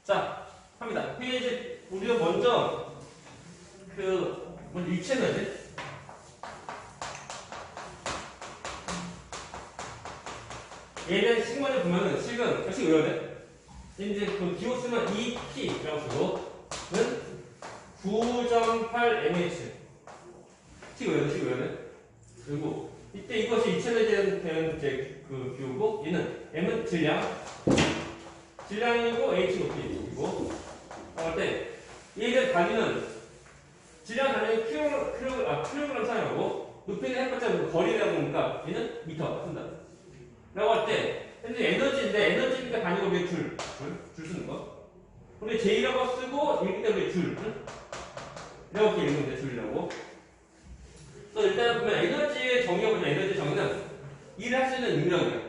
자, 합니다. 페이지 우리가 먼저 먼저 유치해야지. 얘는 식만을 보면은 식은 역시 외워야 돼. 이제 그 기호 쓰면 2P라고 쓰고는 9.8mH. 식 외워야 돼, 식 외워야 돼. 그리고 이때 이것이 유치되는 이제 그 기호고 얘는 M은 질량이고 H 높이고 할 때 얘들 단위는 질량 단위는 킬로그램 상이라고 높이는 해봤자 거리다 보니까 얘는 미터 쓴다. 라고 할 때 현재 에너지인데 에너지니까 단위가 우리 줄 쓰는 거. 우리 J라고 쓰고 읽기 때문에 줄. 이렇게 읽으면 돼, 줄이라고. 그래서 일단 보면 에너지의 정의가 뭐냐? 에너지 정의는 일을 할 수 있는 능력이야.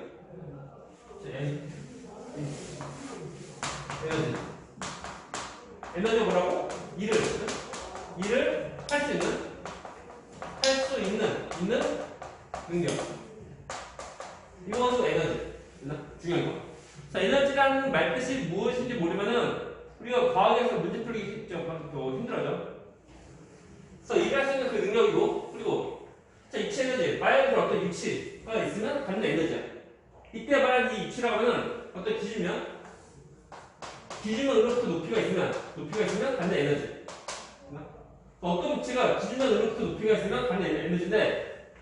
에너지가 뭐라고? 일을 할 수 있는 능력. 이것도 에너지. 중요한 거. 자, 에너지라는 말뜻이 무엇인지 모르면은 우리가 과학에서 문제 풀기 더 힘들어져. 그래서 일할 수 있는 그 능력이고, 그리고 자, 이치 에너지, 말하는 어떤 위치가 있으면 갖는 에너지야. 이때 말하는 이 위치라고 하면은 어떤 기준으로부터 높이가 있으면 갖는 에너지. 어떤 위치가 기준으로부터 높이가 있으면 갖는 에너지인데,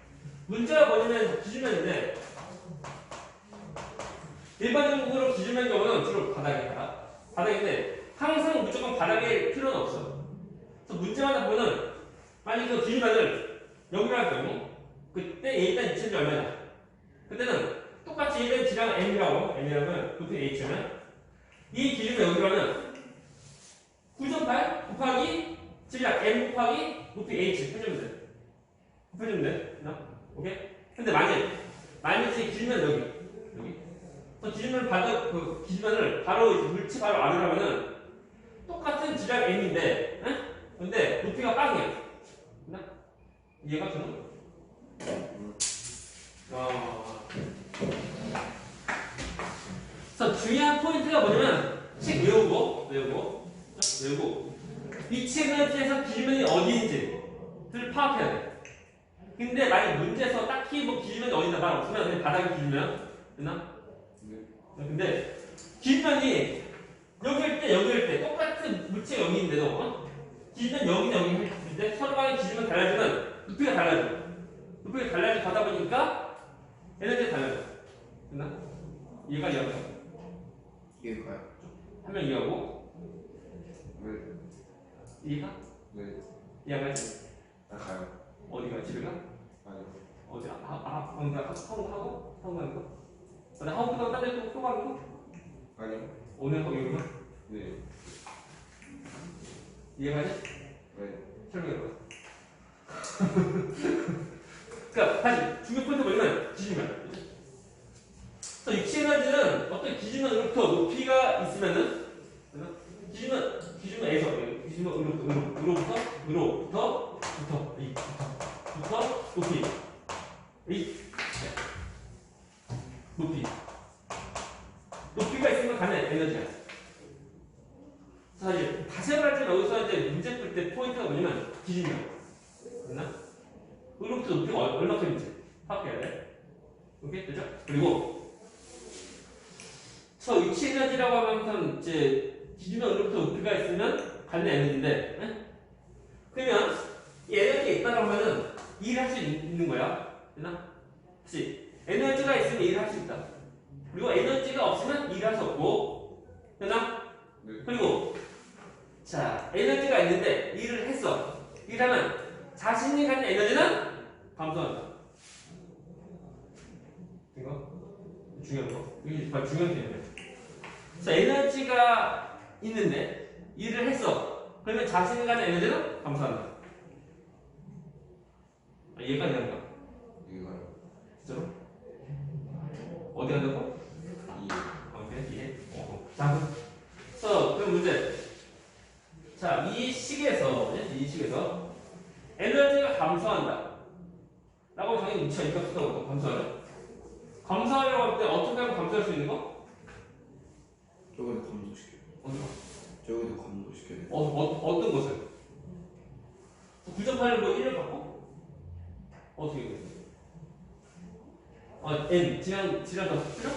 문제가 뭐냐면 기준면인데, 일반적으로 기준면 경우는 주로 바닥인데 항상 무조건 바닥일 필요는 없어. 그래서 문제마다 보면은 만약 그 기준면을 여기로 할 경우 그때 일단 이치는 얼마냐? 그때는 똑같이 일단 질량 M이라면 높이 H면 이 기준면 여기로 하면 9.8 곱하기 질량 M 곱하기 높이 H 곱해주면 돼. 오케이? 근데 만약에 기준면 여기 기준면을 기준면을 바로 물체 바로 아래로 하면은 똑같은 질량 M인데, 근데 높이가 빵이야. 이해가 되는? 그래서 중요한 포인트가 뭐냐면 식 외우고 위치 에너지에서 기준면이 어디인지를 파악해야 돼. 근데 만약 문제에서 딱히 뭐 기준면이 어딘다 말 없으면 그냥 바닥이 기준면 됐나? 근데 기준면이 여기일 때 똑같은 물체 여기인데도 기준면 여기인데 서로 간의 기준면 달라지면 높이가 달라져. 높이가 달라져 가다 보니까 에너지가 달라져. 됐나? 이해가? 이해가요? 한 명 이해하고? 왜? 이해가? 왜? 이해가지? 나 가요. 어디 가? 집에 가? 아니요. 어디? 방금 하고 가는 거? 나 하고 또 딴데 또 가는 거? 아니요. 오늘 하고 여기만? 네. 이해가지? 왜? 설명해봐. 그러니까 다시 중요 포인트 뭐냐면 기준면. 그래서 위치 에너지는 어떤 기준면으로부터 높이가 있으면은 기준면에서 으로부터 높이가 있으면 가는 에너지야. 사실 다시 말하자면 여기서 이제 문제 풀 때 포인트가 뭐냐면 기준면. 됐나? 으로부터 높이가 얼마큼인지 파악해야 돼. 오케이? 되죠? 그리고 저 위치 에너지라고 하면 이제 기준면으로부터 높이가 있으면 갖는 에너지인데, 그러면 이 에너지가 있다고 하면은 일을 할 수 있는 거야. 됐나? 그치? 에너지가 있으면 일을 할 수 있다. 그리고 에너지가 없으면 일을 할 수 없고, 됐나? 네. 그리고 자, 에너지가 있는데 일을 했어. 일하면 자신이 갖는 에너지는 감소한다. 이거 중요한 거. 이게 정말 중요한 개념이야. 그래서 에너지가 있는데 일을 했어. 그러면 자신이 갖는 에너지는 감소한다. 이해가 되는가? 이해가요. 진짜로? 어디 간다고? 이해. 이해. 자, 그래서 그 문제. 자, 이 식에서 에너지가 감소한다. 라고 당연히 무치가 있었다고 감소하죠. 감소하려고 할 때 어떻게 하면 감소할 수 있는 거? 저번에 감소시켜요. 어디가? 어떻게 돼? 어떤 것을? 9.8을 뭐 1을 바꿔? 어떻게 돼? n 지난 더 필요?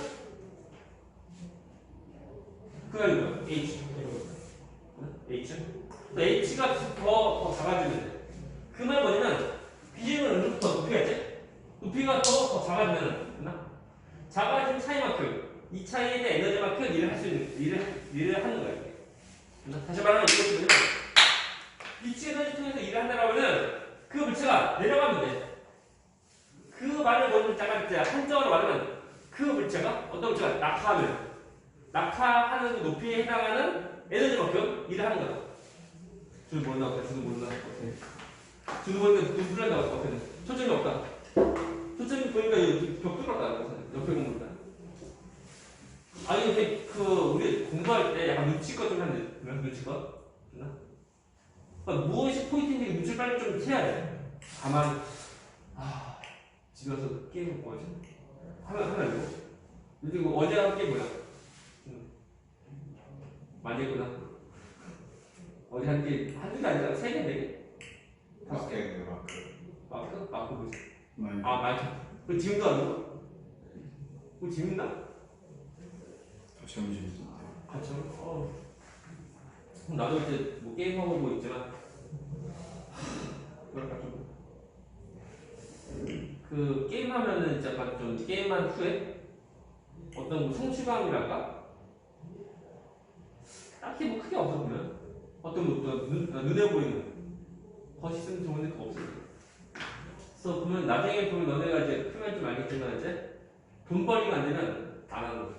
그게 뭐야? h h가 더 작아지면 돼. 그 말 뭐냐면 비중을 누구부터 높이 했지? 높이가 더 작아지면 됐나? 작아진 차이만큼 이 차이에 대한 에너지만큼 일을 할 수 있는 일을 하는 거야. 됐나? 다시 말하면 이것이 뭐냐면 위치 에너지 통해서 일을 한다라면은 그 물체가 내려가면 돼. 그 말을 먼저 잠깐 이제 한정으로 말하면 그 물체가 어떤 물체가 낙하하는 그 높이에 해당하는 에너지만큼 일을 하는 거다. 주는 모른다. 주는 모른다. 주는 모르니까 눈 불난다. 어때? 초점이 없다. 초점이 보니까 여기 벽 뚫었다. 옆에 공부다. 아니 근데 우리 공부할 때 약간 눈치껏 좀 하는데 눈치껏? 그러니까 무엇이 포인트인지 눈치를 빨리 좀 채야 돼. 가만히 집에 와서 게임 먹고 하지. 하면 이거. 그리고 어제 한 게임 뭐야? 많이 했구나. 어제 한 게임 한두 개 아니라 3개, 4개? 마크 뭐지? 마이크. 그 지금도 하는 거? 그거 재밌나? 같이 하면 재밌던데. 같이 하면? 그럼 나도 이제 뭐 게임하고 뭐 있지만 뭐랄까 좀 그 게임하면은 이제 약간 좀 게임한 후에 어떤 뭐 성취감이랄까? 딱히 뭐 크게 없어 보면 어떤 뭐 눈에 보이는 멋있으면 좋은데 그거 없어. 그래서 보면 나중에 보면 너네가 이제 크면 좀 알겠지만 이제 돈벌이가 안 되면 안 하는 거지.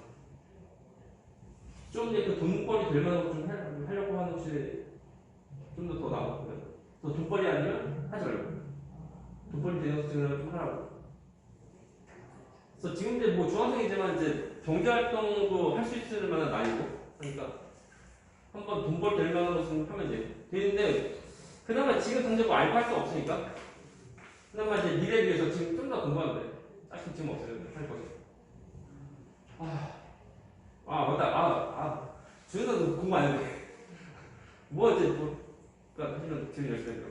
좀 이제 그 돈벌이 될 만한 거 좀 하려고 하는 것이 좀 더 나아보면 또 돈벌이 아니면 하지 말고 돈벌이 되는 것들은 좀 하라고. 그래서 지금 이제 뭐 중학생이지만 이제 경제활동도 할 수 있을 만한 나이고 그러니까 한번 돈벌 될 만한 것은 하면 되는데 그나마 지금 당장 뭐 알바할 수 없으니까 그나마 이제 미래를 위해서 지금 좀 더 공부하면 돼. 딱히 지금 없어요. 할 것이. 맞다. 준호는 공부 안 해도 돼. 뭐 이제 그러니까 하시면 지금 열심히 해요.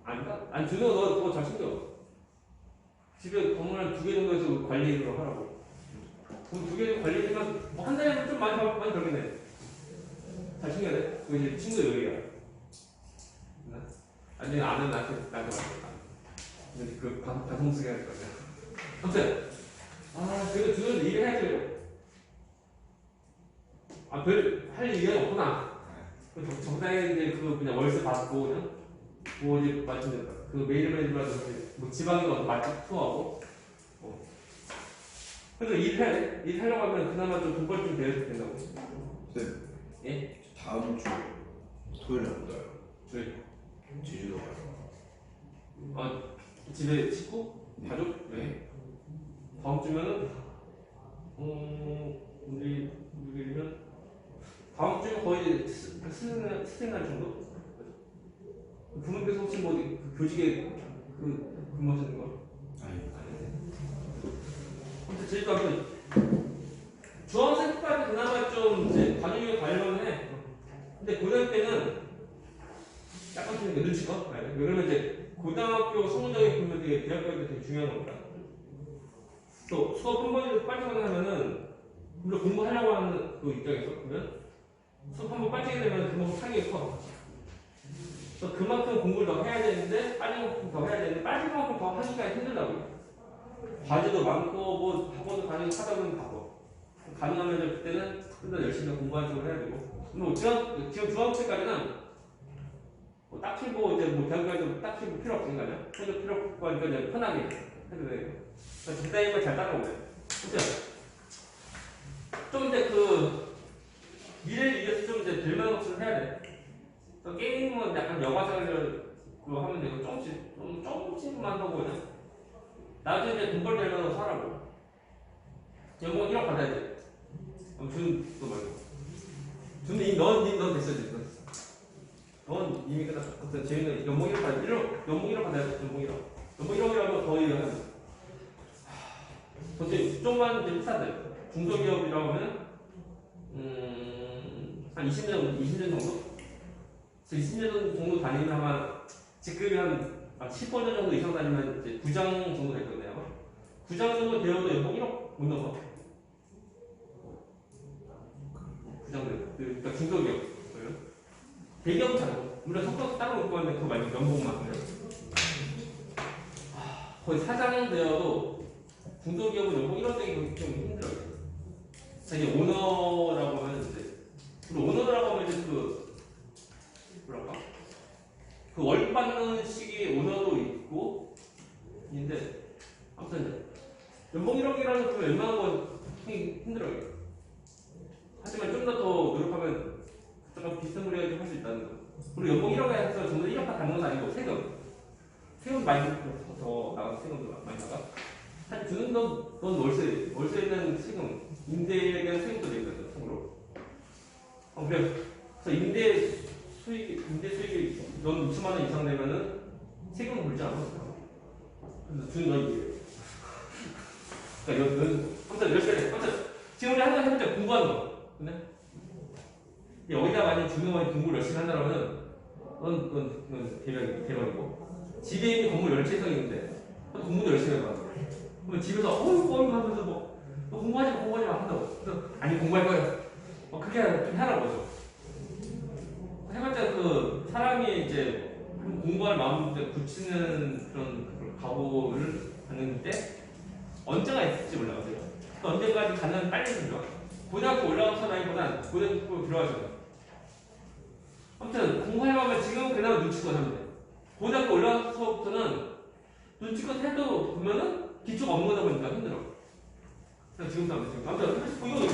아닌가? 아니 준호 너 그거 잘 챙겨. 집에 건물 한 2개 정도에서 관리로 하라고. 그 2개 관리면 뭐 한 달에 좀 많이 벌겠네. 잘 챙겨야 돼. 그거 이제 친구 여기야. 아니 아는 나한테 말겠다. 근데 그 방송 쓰게 할 거야. 아무튼 그래도 준호는 일을 해야지. 별 할 일이 없구나. 적당히 이제 그냥 월세 받고 그냥 뭐 이제 마치면 그 매일마다 뭐 지방에 가서 맛집 투어하고. 그래서 일을 해야 돼. 일 하려고 하면 그나마 좀 돈벌 좀 된다고. 쌤. 예? 다음 주 토요일에 안 가요. 저희 제주도 가요. 집에 식구? 가족? 네. 다음 주면은 우리면 다음 주면 거의 스승 날 정도? 부모님께서 혹시 뭐 교직에 근무하시는 거? 아니. 근데 제주도 하면 중학생 때까지 그나마 좀 이제 가족이 가려면 해. 근데 고등학교 때는 약간 좀 눈치가? 왜 그러면 이제 고등학교 성적이 보면 되게 대학교에 되게 중요한 겁니다. 또 수업 한 번이라도 빠지거나 하면은 물론 공부하려고 하는 그 입장에서 보면 수업 한 번 빠지게 되면 그만큼 타격이 커. 그래서 그만큼 공부를 더 해야 되는데 빠진 만큼 더 해야 되는데 빠진 만큼 더 하기가 힘들다고요. 과제도 많고 뭐 학원도 다니고 하다 보면 바빠. 가능하면 그때는 좀 더 열심히 공부하는 쪽으로 해야 되고. 뭐 지금 중학생까지는 뭐 딱히 뭐 이제 뭐 대학교에도 딱히 뭐 필요 없으니까요. 해도 필요 없고 하니까 이제 편하게 해도 되고. 제자님만 잘 따라오면. 그죠? 좀 이제 미래를 위해서 좀 이제 될 만한 것을 해야 돼. 게임은 약간 여가생을 하면 되고 조금씩만 하고 그냥. 나중에 이제 돈 벌 될 만한 거 사라고. 연봉 1억 받아야 돼. 준또 말고. 준은 이미 넌 됐어. 넌 이미 끝났어. 쟤는 연봉 1억 받아야 돼. 연봉 1억 받아야 돼. 연봉 1억. 연봉 1억이라면 거의 좀만 이제 비싼데. 중소기업이라고 하면 한 20년 정도? 20년 정도 다니면 아마 직급이 한 10% 정도 이상 다니면 이제 부장 정도 될 건데요. 부장 정도 되어도 연봉 1억 못 넘어. 부장 그러니까 중소기업. 대기업 잘하고 물론 성과도 따로 올 거는데 그거 말고 연봉만. 거의 사장 되어도 중소기업은 연봉 1억 되기 좀 힘들어요. 이제 오너라고 하면 이제 오너라고 하면 이제 뭐랄까 그 월급 받는 시기 오너도 있고 있는데 아무튼 이제 연봉 1억이라는 거 웬만한 건 하기 힘들어요. 하지만 좀 더 노력하면 조금 비슷한 거리가 할 수 있다는 거. 그리고 연봉 1억에 해서 전부 1억 다 받는 건 아니고 세금 많이 더 나가서 세금도 많이 나가. 사실 주는 돈 월세 있는 세금, 임대에 대한 세금도 내거든, 참고로. 그래서 임대 수익이 넌 2천만 원 이상 되면은 세금을 물지 않아. 그래서 주는 건 이게. 그러니까 아무튼 열심히 해. 아무튼 지금 우리 하나 해보자. 공부하는 거. 근데 여기다 만약 주는 거니 공부를 열심히 한다면은 넌 대박이고. 집에 있는 건물 10채 있는데 공부도 열심히 해봐. 그러면 집에서 어이구 하면서 너 공부하지 마 한다고. 그래서 아니 공부할 거야. 그렇게 좀 하라고 하죠. 해봤자 그 사람이 이제 공부할 마음을 굳히는 그런 각오를 갖는 때 언제가 있을지 몰라요. 그 언제까지 가는 빨리 들어. 고등학교 올라가서라기보단 고등학교 들어가죠. 아무튼 공부하려면 지금 그나마 눈치껏 하면 돼. 고등학교 올라가서부터는 눈치껏 해도 보면은 기초가 없는 거다 보니까 힘들어. 그래서 지금도 안 돼. 지금. 아무튼 이거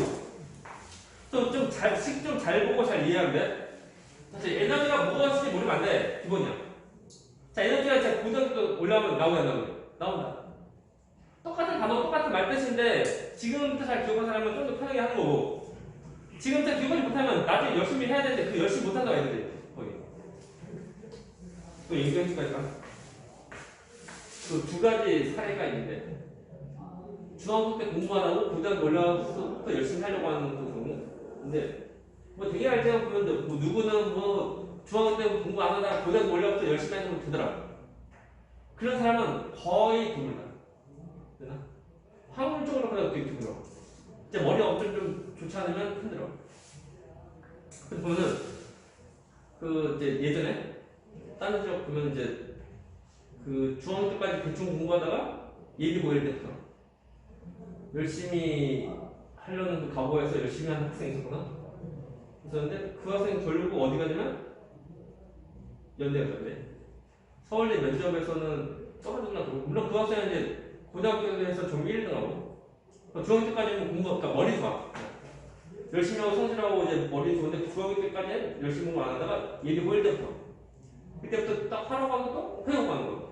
좀 잘 보고 잘 이해하면 돼. 사실 에너지가 무엇인지 모르면 안 돼. 기본이야. 자, 에너지가 이제 고등학교 올라가면 나온다. 똑같은 단어, 똑같은 말뜻인데 지금부터 잘 기억한 사람은 좀 더 편하게 하는 거고 지금부터 기억하지 못하면 나중에 열심히 해야 되는데 그 열심히 못한다고 해야 돼. 거의. 또 얘기해 줄까 할까? 그 두 가지 사례가 있는데 중학교 때 공부 안 하고 고등학교 올라가서부터 열심히 하려고 하는 그 경우. 근데 뭐 되게 알잖아 보면 뭐 누구는 뭐 중학교 때 공부 안 하다가 고등학교 올라가서 열심히 하려고 되더라. 그런 사람은 거의 드물다. 되나? 확률적으로 그냥 되게 드물어. 이제 머리가 엄청 좀 좋지 않으면 힘들어. 그래서 보면은 그 이제 예전에 다른 지역 보면 이제 그 중학교 때까지 대충 공부하다가 예비 고일 때부터 열심히 하려는 그 각오에서 열심히 하는 학생이 있었는데 그 학생이 결국 어디 가냐면 연대가 연대. 서울대 면접에서는 떨어졌나 그러고 물론 그 학생은 이제 고등학교에서 전교 1등하고 중학교 때까지는 공부가 그러니까 머리 좋아. 열심히 하고 성실하고 이제 머리 좋은데 중학교 때까지는 열심히 공부 안 하다가 예비 고일 때부터 그때부터 딱 하라고 하고 또 회원 가는 거야.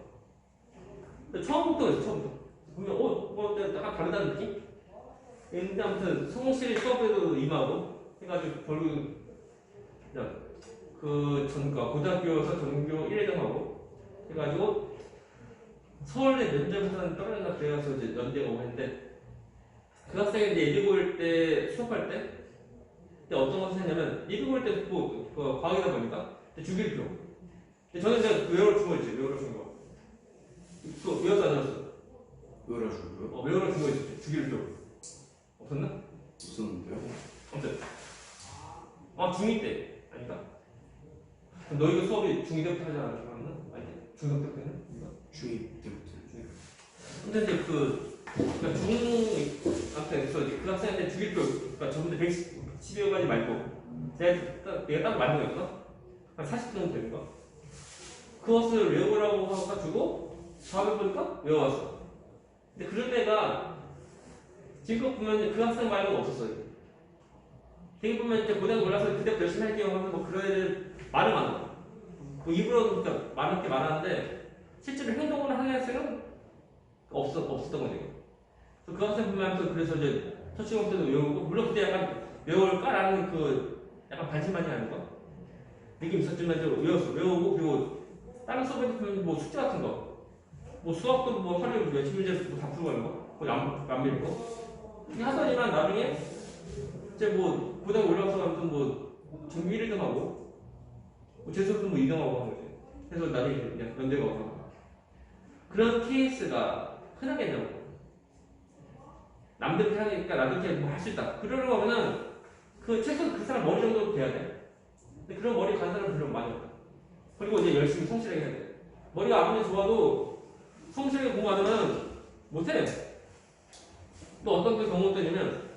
처음부터 보면 뭐 약간 다르다는 느낌? 근데 아무튼 성실히 수업에도 임하고 해가지고 결국 그러니까 고등학교에서 전교 1등하고 해가지고 서울대 면접에서는 떨어졌나 그래서 이제 연대가 오고 했는데 그 학생이 이제 예비고일 때 수업할 때 근데 어떤 것을 했냐면 예비고일 때 그 과학이다 보니까 주기율표. 근데 저는 이제 외워를 준 거였지. 외워를 준 거. 그거 외웠어 안 외웠어? 외워라 주고요? 외워를 준 거였지. 주기율표. 없었나? 없었는데요? 아무튼 중2 때 아닌가? 그럼 너희가 수업이 중2 때부터 하지 않았나? 아니 중3 때부터 했나? 중2 때부터. 근데 이제 그러니까 중학생 그 학생한테 주기표 그러니까 저번에 110여 가지 말고 내가 딱 맞는 거였어? 한 40분 정도 되는 거. 그것을 외우라고 해가지고 다음에 보니까 외워왔어. 근데 그런 애가 지금 보면 그 학생 말고는 없었어요. 되게 보면 이제 고등학교 올라서 그때부터 열심히 할게요 하면서 뭐 그런 애들 말은 많아. 뭐 입으로 그러니까 많은 게 많았는데 실제로 행동을 하는 학생은 없었던 거죠. 그 학생 보면 그래서 이제 터치공 때도 외우고 물론 그때 약간 외울까라는 그 약간 반신반의하는 거 느낌 있었지만 외우고 그리고 다른 수업에 보면 뭐 숙제 같은 거 뭐 수학도 뭐 하루에 며칠 문제 다 풀고 하는 거 그거 안 밀고 그렇게 하더니만 나중에 이제 뭐 고등학교 올라가서 아무튼 뭐 뭐 재수없으면 뭐 2등하고 하는 거지. 그래서 나중에 그냥 연대가 오고. 그런 케이스가 흔하겠냐고. 남들 하니까 나도 뭐 할 수 있다. 그러려고 하면은 그 최소 그 사람 머리 정도 돼야 돼. 근데 그런 머리 간 사람은 별로 많이 없다. 그리고 이제 열심히 성실하게 해야 돼. 머리가 아무리 좋아도 성실하게 공부 안 하면 못해. 또 어떤 그 경우가 있냐면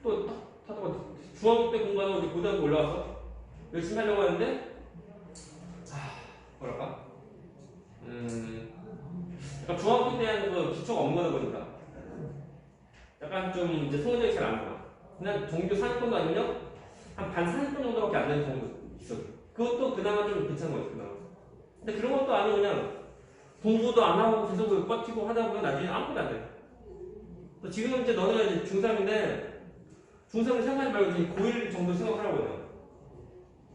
또 타다가 중학교 때 공부하고 이제 고등학교 올라와서 열심히 하려고 하는데 뭐랄까 약간 중학교 때 하는 그 기초가 없는 거다 보니까 약간 좀 이제 성적이 잘 안 나와. 그냥 정규 상위권도 아니면 한 반 상위권 정도밖에 안 되는 경우도 있어. 그것도 그나마 좀 괜찮은 거지 그나마. 근데 그런 것도 아니고 그냥 공부도 안 하고 계속 버티고 하다 보면 나중에 아무것도 안 돼. 지금은 이제 너네가 이제 중3인데 중3을 생각하지 말고 이제 고1 정도 생각하라고 해요.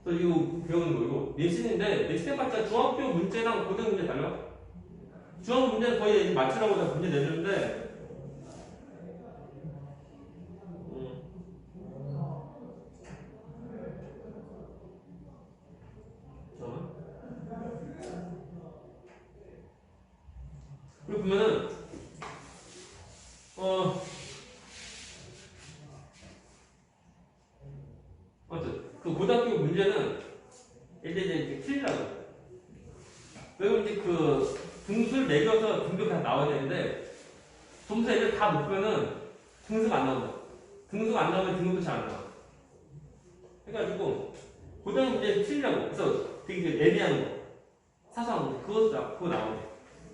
그래서 이거 배우는 거고 내신인데 내신 해봤자 중학교 문제랑 고등 문제 달라. 중학교 문제는 거의 맞추라고 다 문제 내주는데 그리고 보면은 그 고등학교 문제는 이제 틀리라고. 왜냐면 이제 그 등수를 매겨서 등급이 다 나와야 되는데 점수 애들 다 높으면은 등수가 안 나온다. 등수가 안 나오면 등급도 잘 안 나와. 해가지고 고등학교 문제 틀리라고. 그래서 되게 애매한 거, 사소한 거, 그거 나오네.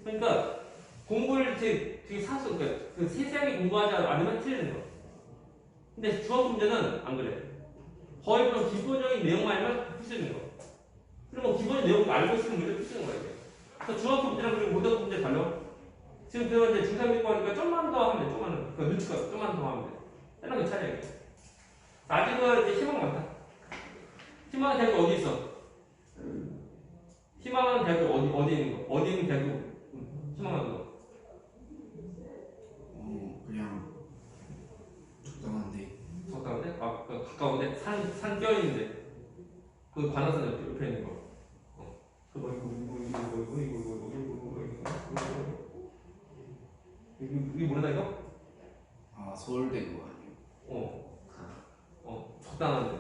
그러니까 공부를 되게 그러니까 그 세세하게 공부하지 않으면 틀리는 거. 근데 중학교 문제는 안 그래. 거의 그런 기본적인 내용만 알면 풀 수 있는 거. 그리고 기본적인 내용 알고 있으면 문제 풀 수 있는 거야, 이게. 그래서 중학교 문제랑 그리고 고등학교 문제 달라. 지금 그러면 이제 중3 있고 하니까 좀만 더 하면 돼, 좀만. 그 눈치가 좀만 더 하면 돼. 때랑 괜찮아, 이게. 아직은 이제 희망 많다. 희망한 대학교 어디 있어? 희망하는 대학교 어디 있는 거? 어디 있는 대학교 희망하는 거? 그냥 적당한데. 적당한데? 아, 그 가까운데? 산 껴있는데. 그 관악산 옆에 있는 거. 이게 뭐라 이거? 아 서울대 그거 아니에요? 적당한데.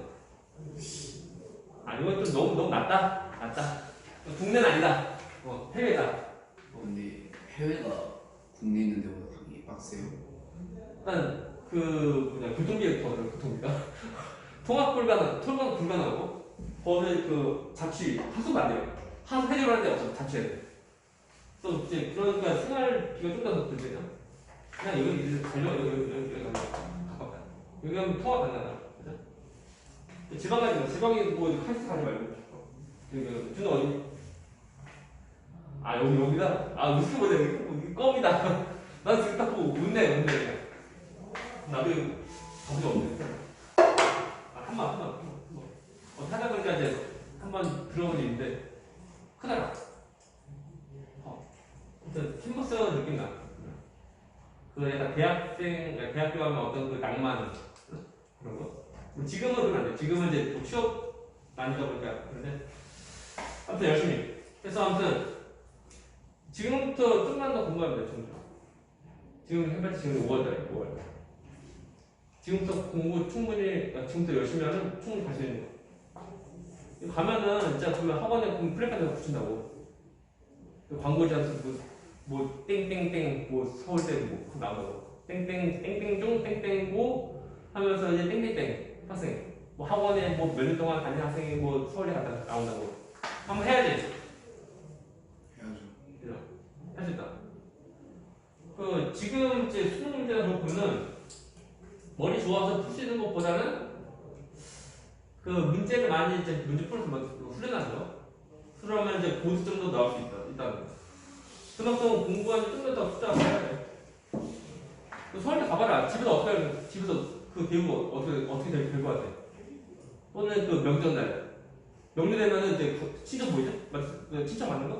아, 이건 좀 너무 낮다? 낮다. 국내는 아니다. 해외다. 근데 해외가 국내 있는 데보다 당연히 빡세요. 일단, 교통비가 더 들어, 교통비가. 통합 불가능하고, 거기 자취, 하수가 안 돼요. 하수 해결하는 데 없어, 자취해야 돼. 또 이제, 그러니까 생활비가 좀 더 들잖아. 그냥 여기 여기 가면 가깝다. 여기 하면 통합 가능하다. 그죠? 지방 가지 마. 지방에 뭐, 카이스트 가지 말고. 준호 어디? 아, 여기다? 아, 무슨 뭐냐, 여기 껌이다. 난 지금 딱 보고 웃네. 나도 가보자 없네. 한번. 타다 보니까 이제 한번 들어본 일 있는데, 크더라. 일단 캠퍼스 느낌 나. 그 약간 대학교 가면 어떤 그 낭만, 그런 거. 지금은 그러면 안 돼. 지금은 이제 또 취업 아니다 보니까. 그런데, 아무튼 열심히. 그래서 아무튼, 지금부터 좀만 더 공부하면 돼, 좀. 지금 해봤자 지금 5월달이야, 5월. 지금부터 공부 충분히, 지금부터 열심히 하면 충분히 갈 수 있는 거. 가면은 진짜 보면 학원에 보면 플래카드가 붙인다고. 광고지한테 뭐 땡땡땡 뭐 서울대 뭐 나오고 땡땡 땡땡중 하면서 이제 땡땡땡 학생 뭐 학원에 뭐 몇 년 동안 다닌 학생이 뭐 서울대 갔다 나온다고. 한번 해야지. 해야죠. 할 수 있다. 지금 이제 수능 문제가 보면은 머리 좋아서 풀 수 있는 것보다는 문제를 많이 이제 문제 풀어서 훈련하죠. 그러면 이제 고득점도 나올 수 있다. 일단 그만큼 공부하는 좀더 더 숫자가 해야 돼. 서울대 가봐라. 집에서 배우고 어떻게 될 것 같아. 또는 명절날 명리되면은 이제 친척 보이죠? 친척 맞는 거?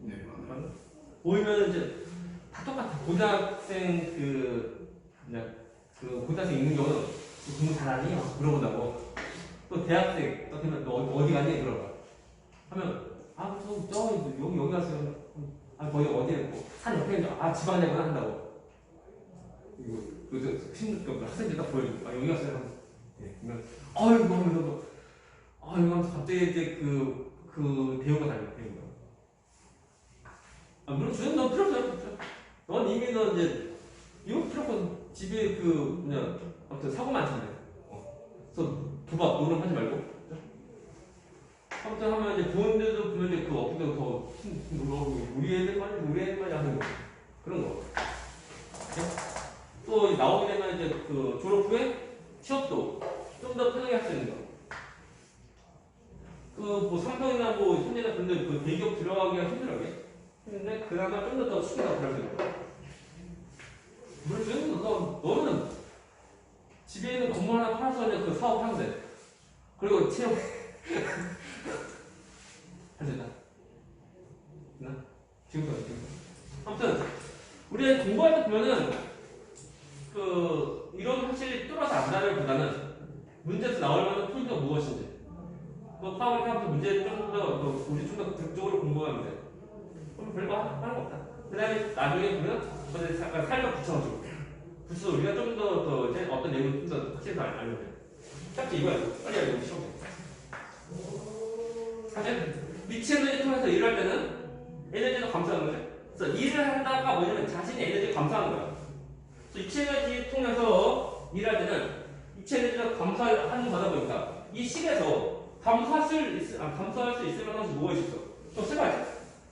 네 맞아요. 보이면 이제 다 똑같아. 고등학생 고등학생 있는 경우는 공부 잘하니? 물어본다고. 또 대학생 너 어디 가니? 물어봐. 하면 여기 왔어요. 거기 어디에 뭐, 산 옆에 있는 지방 내고 한다고. 이거 요새 신입 학생들 딱 보여주고 여기 왔어요. 예, 그러면 이거 하면서 이거 하면서 갑자기 이제 그 대우가 달라요. 대우가. 물론 주는 넌 필요 없어요. 넌 이미 너 이제 이거 필요 없고 집에 아무튼 사고 많잖아요. 그래서 도박 노름 하지 말고. 아무튼 하면 이제 부모님들도 보면 이제 그 어깨도 더 우리 애들만 하는 거 그런 거. 또 나오게 되면 이제 그 졸업 후에 취업도 좀 더 편하게 할 수 있는 거. 뭐 삼성이나 뭐 현대나 그런 데 그 대기업 들어가기가 힘들어요. 근데 그나마 좀 더 쉽게 들어갈 수 있는 거. 물론 너는 집에 있는 건물 하나 팔아서 이제 그 사업하면 돼. 그리고 채용 할 수 있나? 있나? 지금까지. 아무튼 우리 공부할 때 보면은 이런 확실히 뚫어서 안다기보다는 문제에서 나올 만한 포인트가 무엇인지 파워를 하면서 문제를 우리 좀 더 극적으로 공부하면 돼. 그럼 별거 하는 거 없다. 그 다음에 나중에 보면 살만 붙여서 우리가 좀 더 이제 어떤 내용을 좀 더 확실히 알면 돼. 딱 이거야. 빨리 알고 시험. 사실 미치 에너지 통해서 일을 할 때는 에너지도 감소하는 거죠. 그래서 일을 한다가 뭐냐면 자신의 에너지를 감소하는 거야. 그래서 이치 에너지 통해서 일할 때는 이치 에너지가 감소하는 거다 보니까 이 식에서 감소할 수 있을 만한 것이 뭐가 있어? 또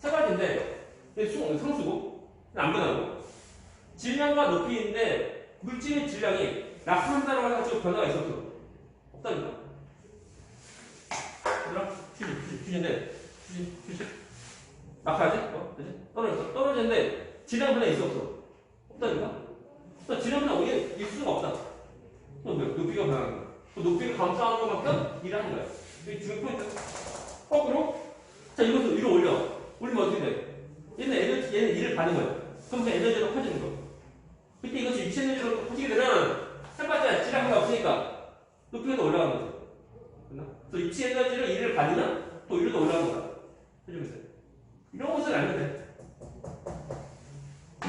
세 가지인데 상수고 안 변하고 질량과 높이인데 물질의 질량이 낙산한다고 해가지고 변화가 있었어. 없다니까. 얘들아, 휴지인데 휴지 낙하지? 그지? 떨어지는데 질량 변화 있어 없어? 없다니까. 그러니까 질량 변화 있을 수가 없다. 높이가 변하는 거야. 그 높이를 감소하는 것만큼 일하는 거야. 이게 중요한 포인트. 거꾸로 자 이것도 위로 올리면 어떻게 돼? 얘는 일을 받는 거야. 그럼 그 에너지로 커지는 거. 그때 이것이 위치 에너지로 커지게 되면 해봤자 질량이 없으니까 높이가 더 올라가는 거지. 그래서 위치 에너지로 일을 받으면 또 위로 더 올라가는 거야. 해주면서 이런 것을 알면 돼.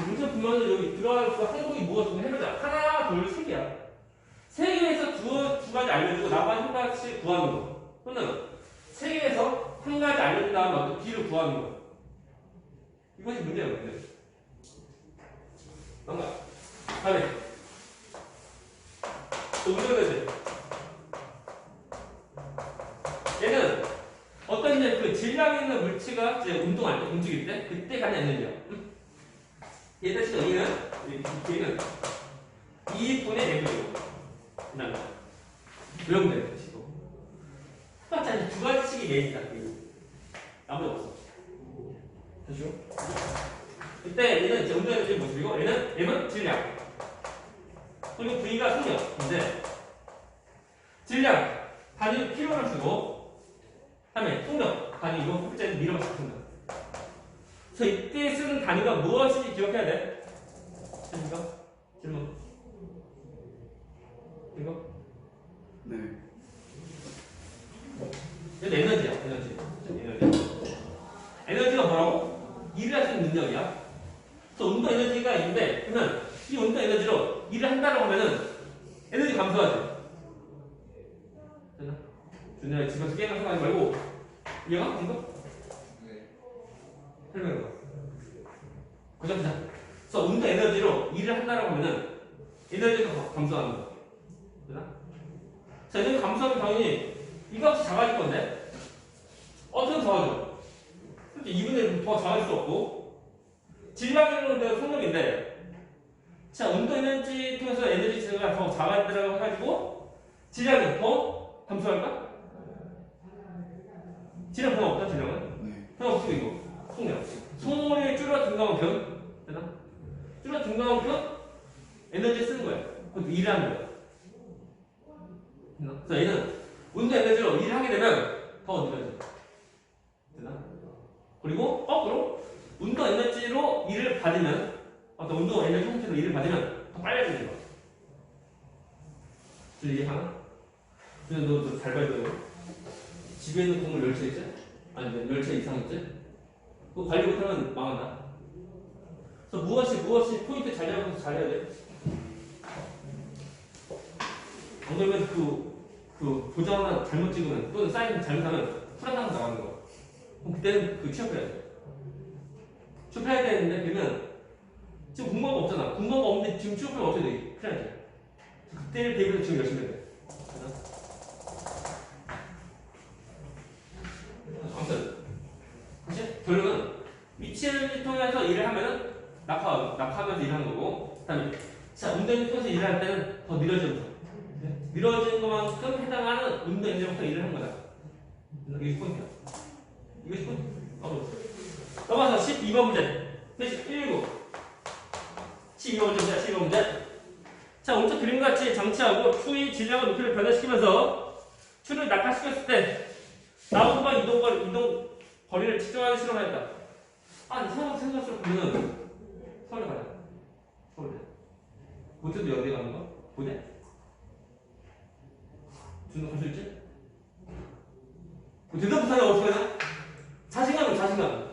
문제 보면 여기 들어갈 그 항목이 뭐가 좀 해보자. 하나, 둘, 세 개야. 세 개에서 두 가지 알려주고 나머지 한 가지 구하는 거. 또는 세 개에서 한 가지 알려준 다음에 어떤 B를 구하는 거. 이것이 문제야, 문제. 뭔가. 다음에. 또 운전되지. 얘는 어떤 이제 그 질량 있는 물체가 이제 움직일 때, 그때 갖는 에너지야. 얘들 지금 얘는 2분의 m이고. 그다음에. 외우면 돼, 시도. 똑같이 두 가지씩이 얘기다. 아무도 없어. 됐죠? 이때 얘는 이제 운동 에너지 모습이고 얘는 M은 질량. 그리고 V가 속력인데 질량 단위 킬로를 쓰고 다음에 속력 단위 이거 흡자에서 밀어만 시킨다. 그래서 이때 쓰는 단위가 무엇인지 기억해야 돼. 이거 질문. 이거? 네. 이건 에너지야. 에너지가 뭐라고? 일을 할 수 있는 능력이야. 그래서 운동 에너지가 있는데, 그러면 이 운동 에너지로 일을 한다고 하면은 에너지 감소하지. 되나? 준이야, 집에서 게임 하지 말고, 이해가? 이거? 네. 설명해봐. 보자. 그래서 운동 에너지로 일을 한다고 하면은 에너지가 감소하는 거. 되나? 자, 에너지 감소하면 당연히 이 값이 작아질 건데, 어떻게 작아져? 2분의 1 더 작아질 수 없고, 질량이라는 데가 속력인데, 자, 운동 에너지 통해서 에너지가 더 작아지더라고 해가지고, 질량이 더 감소할까? 질량 변화 없다, 질량은? 네. 변화 없으면 이거, 속력. 속력이 줄어든 만큼, 되나? 줄어든 만큼 에너지 쓰는 거야. 그것도 일하는 거야. 그래서 얘는 운동 에너지로 일을 하게 되면 더 느려져. 되나? 그리고 거꾸로 운동 에너지로 일을 받으면 어떤 운동 에너지 형태로 일을 받으면 더 빨라지는 거야. 이해 하나? 근데 너 잘 봐야 돼. 집에 있는 공을 열쇠 있지? 아니, 열차 이상이지? 그거 관리 못하면 망한다. 그래서 무엇이 포인트 잘 잡아서 잘해야 돼. 안 그러면 그 도장 하나 잘못 찍으면 또는 사인 잘못하면 풀하나 나가는 거야. 그럼 그때는 그 취업해야 돼. 취업해야 되는데 그러면 지금 궁금한 거 없잖아. 궁금한 거 없는데 지금 취업하면 어떻게 돼? 큰일 나지. 그때를 대비해서 지금 열심히 해야 돼. 아무튼 다시 결론은 위치를 통해서 일을 하면은 낙하하면서 일하는 거고, 그다음에 자 운동을 통해서 일을 할 때는 더 늘어지는 거. 늘어지는 것만큼 해당하는 운동 엔진부터 일을 한 거다. 이게 포인트야. 이게 포인트. 넘어가서 12번 문제. 페이지 119. 12번 문제입니다. 12번 문제. 자, 오른쪽 그림같이 장치하고 추의 질량과 높이를 변화시키면서 추를 낙하시켰을 때 나무도막 이동 거리를 측정하는 실험을 했다. 아, 생각수로 보면은 서울에 가자. 서울에. 모태도 여대 가는 거? 보내? 준호 갈수 있지? 대답 못하냐 어떻게 하냐? 자신감은 자신감.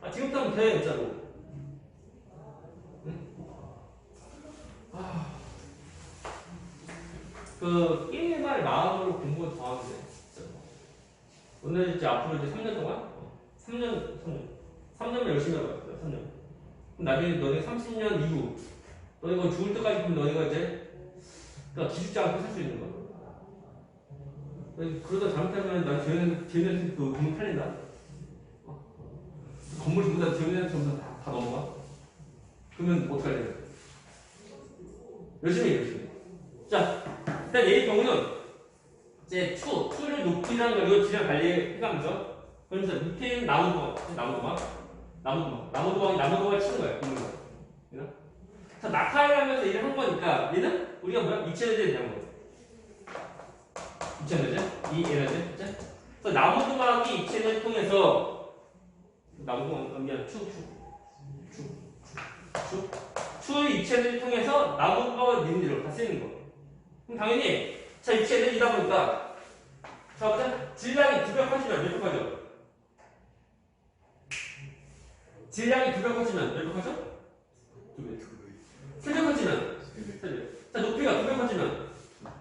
아, 지금부터 하면 돼, 진짜로. 응? 아. 그, 일말 마음으로 공부 더 하면 돼. 진짜. 오늘 이제 앞으로 이제 3년 동안? 3년 열심히 해봐요. 3년. 그럼 나중에 너네 30년 이후, 너네가 죽을 때까지 보면 너네가 이제, 그러니까 기죽지 않고 살 수 있는 거야. 그러다 잘못하면 나 재훈이한테 그 건물 팔린다. 건물 전부 다 재훈이한테 전부 다 넘어가. 그러면 어떡할래? 열심히 해, 열심히. 자, 일단 얘의 경우는 이제 추를 높이라는 걸 이거 질량 관리해가면서 그러면서 밑에 있는 나무도막이 치는 거야. 자, 낙하하면서 일을 한 거니까 얘는 우리가 뭐야? 이치 에너지에 대한 거야. 이치 에너지? 이 에너지? 그치? 그래서 나무도막이 이치 에너지를 통해서 추의 이치 에너지를 통해서 나무도막을 미는 일로 다 쓰이는 거. 그럼 당연히 자 이치 에너지다 보니까 자 보자. 질량이 2배 커지면 몇 배 커져? 질량이 2배 커지면 몇 배 커져? 2배. 3배 커지면 3배. 자 높이가 2배 커지면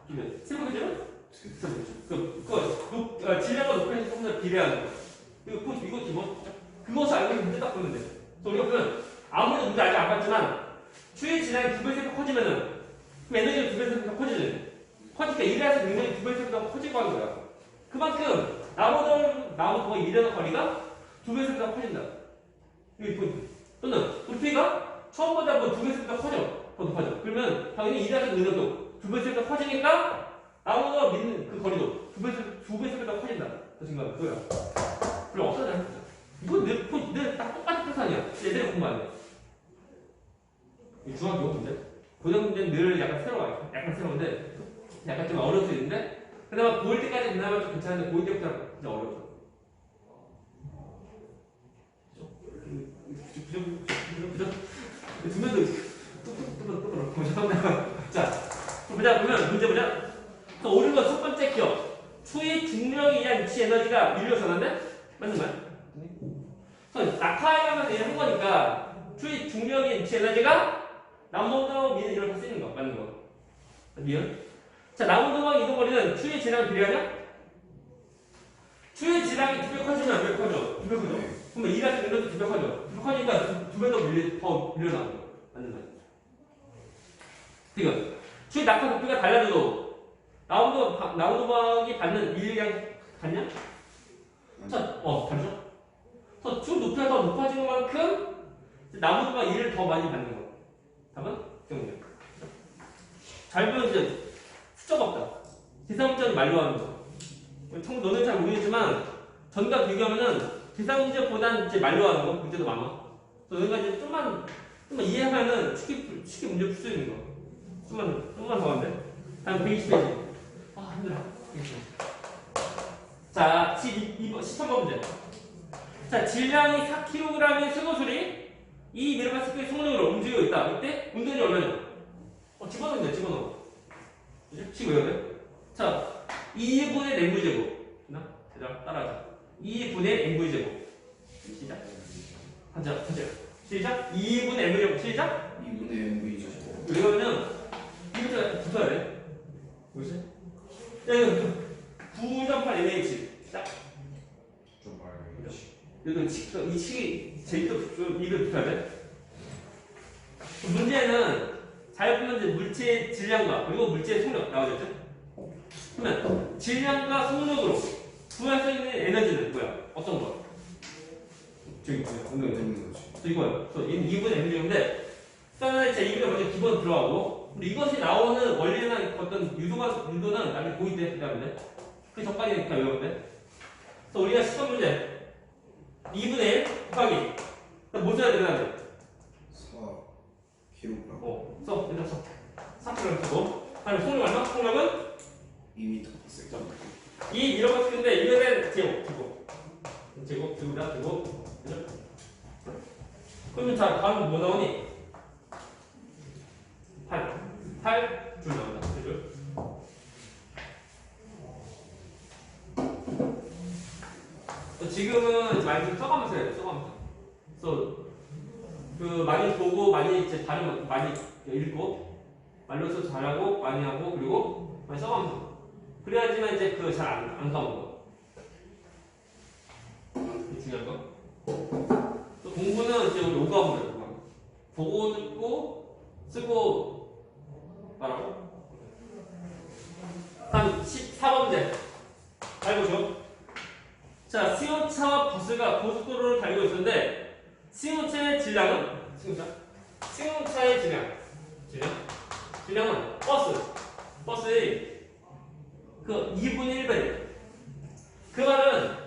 2배. 3배 커지면 3배. 질량과 높이는 조금 더 비례하는 거. 이거 기본. 그것을 알고 있는 문제 딱 보면 돼. 그래서 우리가 보면 아무래도 문제 아직 안 봤지만 추의 질량이 2배, 3배 커지면은 그 에너지가 2배, 3배 커지지. 커지니까 일해서 굉장히 2배, 3배 커지고 하는 거야. 그만큼 나무도 일하는 거리가 2배, 3배 커진다. 이게 포인트. 또는 높이가 처음보다 뭐 2배, 3배 커져. 더 높아져. 그러면 당연히 일하는 능력도 2배, 3배 커지니까 나무도 믿는 그 거리도 2배, 3배 커진다. 그 생각은 그거야. 그럼 없어져. 이건 내 딱 똑같은 패턴이야. 얘들이 공부 안 해. 중학교 문제? 고등 문제는 늘 약간 새로워요. 약간 새로운데, 약간 좀 어려울 수 있는데, 그나마 고1 때까지 그나마 좀 괜찮은데, 고2 때부터 진짜 어렵죠. 그죠? 두 명도 뚝뚝뚝뚝 죄송합니다. 자, 보면 문제 보자. 오른 건 첫 번째 기억. 추의 중력에 의한 위치 에너지가 밀려서 나는데? 맞는 거야? 낙하해가면서 일을 한 거니까 추의 중력의 위치 에너지가 나무도막 미는 일을 다 쓰는 거 맞는 거. 미연. 자, 나무도막 이동 거리는 추의 질량 비례하냐? 추의 질량이 2배 커지면 몇 배 커져? 2배 커져. 그러면 일할 때 능력도 2배 커져. 2배 커지니까 2배 더 밀려나는 거 맞는 거야. 지금 추의 낙하 높이가 달라져도 나무도막이 받는 일량 같냐? 자, 다르죠? 추 높이가 더 높아진 만큼 나무도막 일을 더 많이 받는 거. 답은? 경제. 잘 보면 이제 숫자가 없다. 계산문제는 말로 하는 거. 너는 잘 모르겠지만 전과 비교하면은 계산문제보다는 이제 말로 하는 거 문제도 많아. 그래서 너희가 이제 좀만 이해하면은 쉽게 문제 풀 수 있는 거. 좀만 더 하면 돼. 다음 120페이지. 아 힘들어. 자, 13번 문제. 자, 질량이 4kg의 쇠고술이 이 미르바스크의 속력으로 움직이고 있다. 이때 운동이 얼마냐? 집어넣으면 돼, 집어넣어. 그치? 외워야 돼? 자, 2분의 내무제곱. 대장, 따라하자. 2분의 mv 제곱. 시작. 하자. 시작. 2분의 mv 제곱. 시작. 2분의 mv 제곱. 이거는 이거가 붙어야 돼. 뭐지? 야 이거 9.8 mh. 딱. 좀 말해. 이거 이 식이 제일 이거 붙어야 돼. 문제는 잘 보면 이제 물체의 질량과 그리고 물체의 속력 나오겠죠? 그러면 질량과 속력으로 구할 수 있는 에너지는 뭐야? 어떤 거? 저기 뭐야? 되는 거지. 또 이거요. 또 얘는 2분의 mg인데 일단은 제 2분의 먼저 기본 들어가고 근데 이것이 나오는 원리나 어떤 유도는 나중에 보이대 그다음에 그게 적당히니까 외우는데 그래서 우리가 시험 문제 2분의 1 곱하기 뭐 써야 되나? 4kg. 써. 일단 써. 4kg 쓰고 다음에 속력 얼마? 속력은 2m/s. 이 이런 거 쓰는데 이거는 제곱 제곱이다 제곱 그죠? 그러면 자 다음 뭐 나오니? 8 줄 나온다 줄. 지금은 많이 좀 써가면서 해야 돼 써가면서. 그래서 그 많이 보고 많이 이제 다른 많이 읽고 말로서 잘하고 많이 하고 그리고 많이 써가면서. 그래야지만 이제 그 잘 안 까먹어. 이게 중요한 거. 또 공부는 이제 우리 오가면 돼. 보고 듣고 쓰고 말하고. 다음 14번째. 잘 보죠. 자, 승용차와 버스가 고속도로를 달리고 있었는데 승용차의 질량은 승용차의 질량은 버스의 그 2분의 1배예요. 그 말은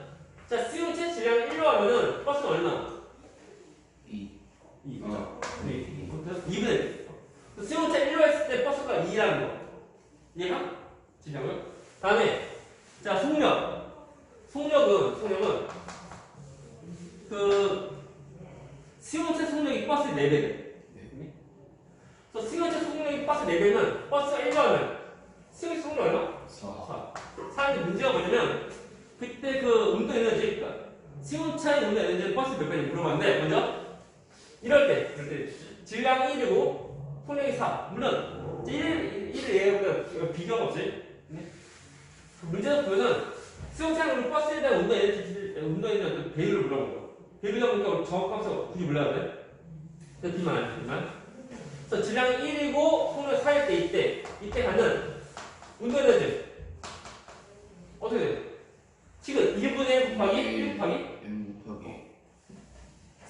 자 승용차 질량 1로 하면은 버스는 얼마? 2. 2분의 1. 승용차 1로 했을 때 버스가 2라는 거. 이해가? 질량을. 다음에 자 속력은 그 승용차 속력이 버스 4배래. 그래서 승용차 속력이 버스 4배면 버스가 1로 하면 승용차 속력 얼마? 4인데 문제가 뭐냐면 그때 그 운동 에너지 그러니까 승용차의 운동 에너지는 버스 몇 배인지 물어봤는데 먼저 이럴 때 질량 1이고 속력이 4 물론 1을 얘기하면 비교가 없지. 문제는 보면은 승용차는 버스에 대한 운동 에너지 배율을 물어본 거야. 배율이다 보니까 정확하면서 굳이 몰라야 돼. 듣기만 하지만 그래서 질량 1이고 속력 4일 때 이때 갖는 운동 에너지 어떻게 돼? 지금 1분의 1 곱하기 1 곱하기 m 곱하기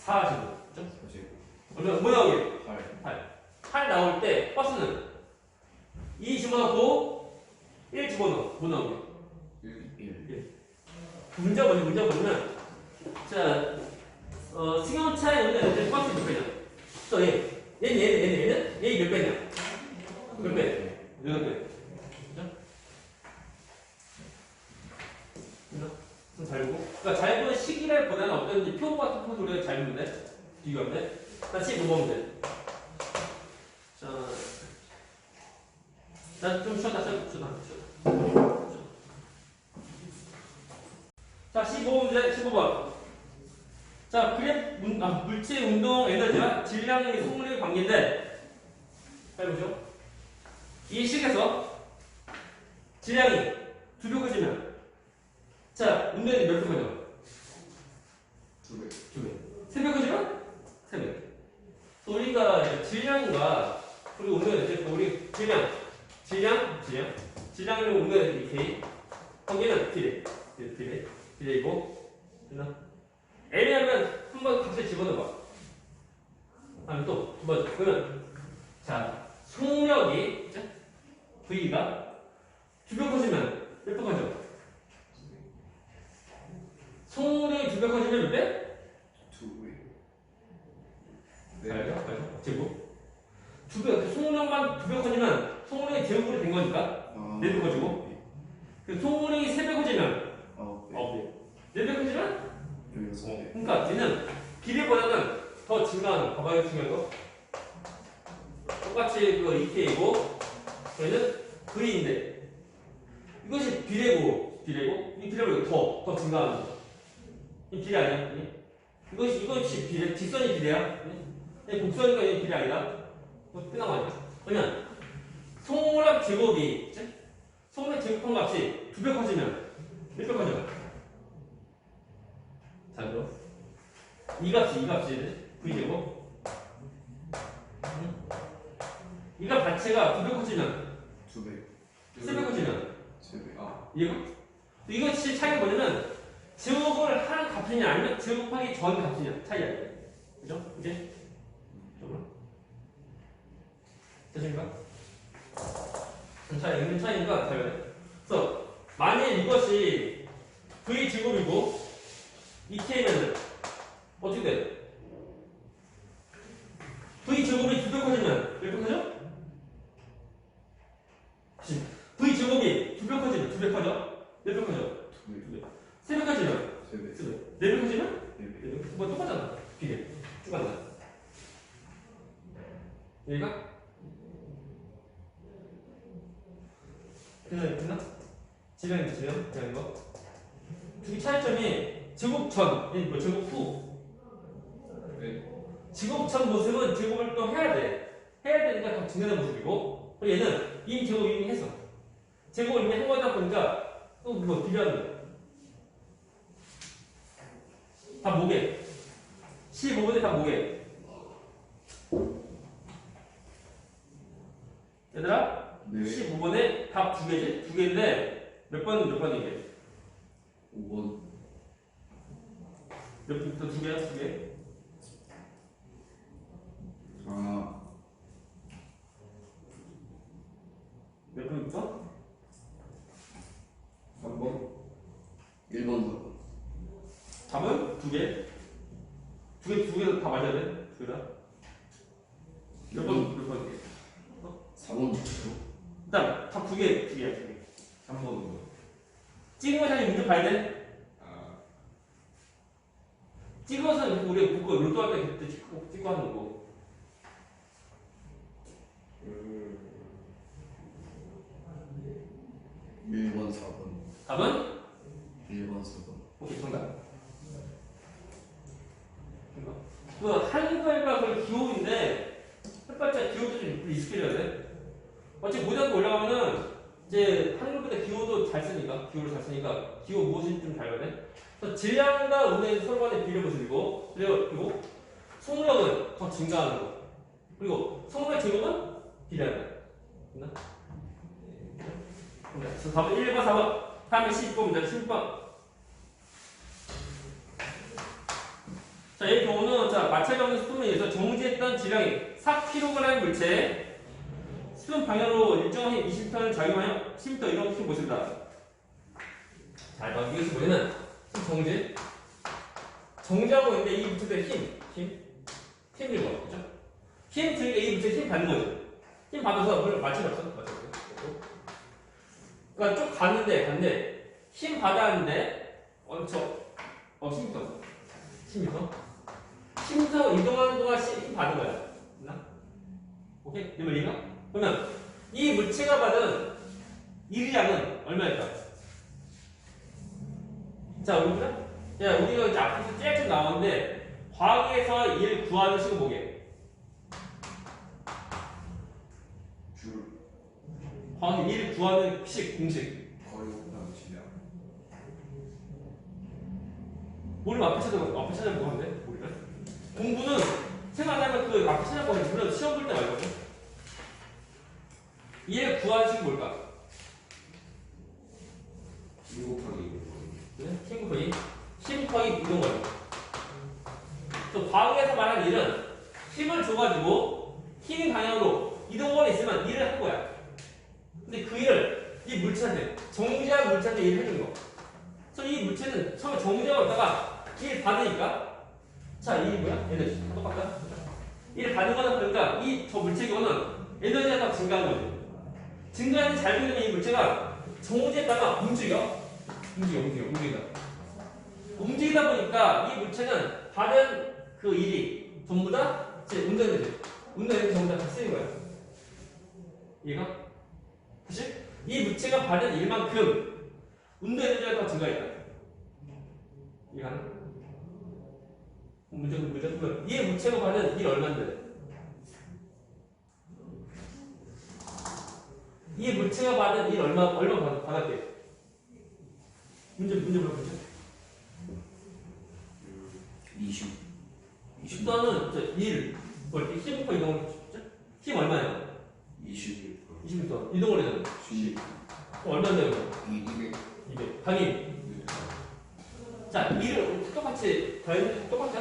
4제곱. 4제곱. 얼마 뭐 나오게? 8. 8 나올 때 버스는 2 집어넣고 1 집어넣어. 뭐 나오게? 1. 문제가 뭐냐면 자 승용차의 운전 에너지 버스 몇 배냐? 또 얘는 몇 배냐? 몇 배? 몇 배? 그죠? 잘 보고. 그러니까 잘 보는 시기라기보다는 어떤 표 같은 표 우리가 잘 보면 돼. 비교하면 돼. 자, 15번 문제. 자, 좀 쉬었다. 자, 15번 문제, 15번. 자, 물체 운동 에너지와 질량의 속력의 관계인데, 잘 보죠. 이 식에서 질량이 2배 커지면, 자, 운동 에너지 몇 배 커져? 2배. 3배 커지면? 3배. 우리가 질량과 그리고 운동 에너지, 우리 질량이고 운동 에너지 K, 거기는 디레이고, 됐나? 애매하면 한번 값을 집어넣어봐. 다음에 또 두 번. 그러면 자 속력이 V가 2배 커지면 몇 배 커져? 속력이 2배 커지면 몇 배? 2배. 알죠? 제곱. 2배 속력만 2배 커지면 속력이 제곱으로 된 거니까 4배 커지고. 그 속력이 3배 커지면 9배. 4배 커지면 그러니까 얘는 비례보다는 더 증가하는 거. 봐봐요, 중요한 거. 똑같이 그 2K이고, 얘는 V인데, 이것이 비례고, 이 비례보다 더 증가하는 거. 이 비례 아니야? 이것이 비례, 직선이 비례야. 곡선이니까 이 비례 아니다. 끝난 거 아니야? 그러면 속력 제곱이 속력 제곱한 값이 2배 커지면 1배 커져. 자, 그럼 이 값이 v제곱. 이 값 자체가 2배 커지면 3배 커지면 3배. 아. 이것이 차이가 뭐냐면 제곱을 하는 값이냐 아니면 제곱하기 전 값이냐 차이야. 그죠? 이제 됐습니까? 있는 차이니까 잘 봐야 돼. 그래서 만약 이것이 v 제곱이고 이렇게 되면 어떻게 돼? v 제곱이 2배 커지면 몇 배 커져? v 제곱이 2배 커지면 2배 커져? 몇 배 커져? 2배. 3배 커지면 3배. 4배 커지면 4배. 뭐 똑같잖아. 비례. 쭉 간다. 여기가? 됐나? 지금 그냥 이거. 두 차이점이 제곱 전, 제곱 후. 제곱 전 모습은 제곱을 또 해야 돼. 해야 되니까 더 증가하는 모습이고, 그리고 얘는 이미 제곱 이미 했어. 제곱을 이미 한 거다 보니까 또 뭐 비교하는 거야. 다 뭐게? 15분에 다 뭐게? 얘들아? 네. 15번에 답 2개지? 2개인데 몇 번이게? 5번. 몇 번부터 2개야? 2개? 아. 몇 번부터? 3번. 1번, 4번. 답은 2개? 2개 다 맞아야 돼? 2개 다? 몇 번? 4번. 일단 답 2개야 2개. 3번. 찍은 거 사실 문제 봐야 돼? 찍어서 우리 그거 로또 할 때 그때 찍고 하는 거고. 1번, 4번. 답은? 1번, 4번. 오케이, 정답. 그 한글과 그 기호인데 첫 번째 기호도 좀 익숙해져야 돼. 어차피 고등학교 올라가면은 이제 한글보다 기호도 잘 쓰니까 기호 무엇인지 좀 잘 봐야 돼. 그래서 질량과 운의 서로 간의 비례 모습이고 그리고 속력은 더 증가하는 거. 그리고 속력 제곱은 비례하는 거. 됐나? 그래서 답은 1번, 4번. 다음에 10번입니다. 10번. 자, 이 경우는 마찰이 없는 스푼에 의해서 정지했던 질량이 4kg 물체에 스푼 방향으로 일정한 힘 20톤을 작용하여 10m 이동시킨 모습이다. 자, 이것이 뭐냐면 힘 정지하고 있는데 이 물체들의 힘 들고 그죠? 힘 들게 이 물체에 힘 받는 거죠. 힘 받아서 물론 마찰이 없어. 그러니까 쭉 갔는데 힘 받았는데 힘서 이동하는 동안 힘 받은 거야. 됐나? 오케이? 이 말이가? 그러면 이 물체가 받은 일량은 얼마일까? 자, 우리가 이제 앞에서 쭉 나오는데 과학에서 일 구하는 식은 뭐게? 과학에서 일 구하는 공식. 모르면 앞에 찾아보고 하는데 우리가 공부는 생각하면 그 앞에 찾아보는데 물론 시험 볼 때 말거든. 얘 구하는 식이 뭘까? 1 곱하기 10 곱하기 이동 거리. 또 과학에서 말하는 일은 힘을 줘가지고 힘 방향으로 이동 거리 있으면 일을 한 거야. 근데 그 일을 이 물체한테 정지한 물체한테 일을 해준 거. 그래서 이 물체는 처음에 정지하고 있다가 일 받으니까 자, 이 뭐야? 에너지 똑같다. 일 받는 거다 보니까 저 물체 경우는 에너지가 더 증가하는 거지. 증가하는 잘 보이는 이 물체가 정지했다가 움직이다 보니까 이 물체는 받은 그 일이 전부 다 운동 에너지 전부 다 쓰인 거야. 이해가? 사실 이 물체가 받은 일만큼 운동 에너지가 더 증가했다. 이해가나? 그러면 이 물체가 받는 일 얼마인데? 이 물체가 받는 일 얼마 받았게? 문제 물어보죠. 20. 10도는 1, 이렇게 15% 이동을 했죠? 힘 얼마예요? 20. 20m 이동을 해야 돼. 10. 그럼 얼마인데요? 200. 200. 당연히. 자, 일을 똑같이 똑같아?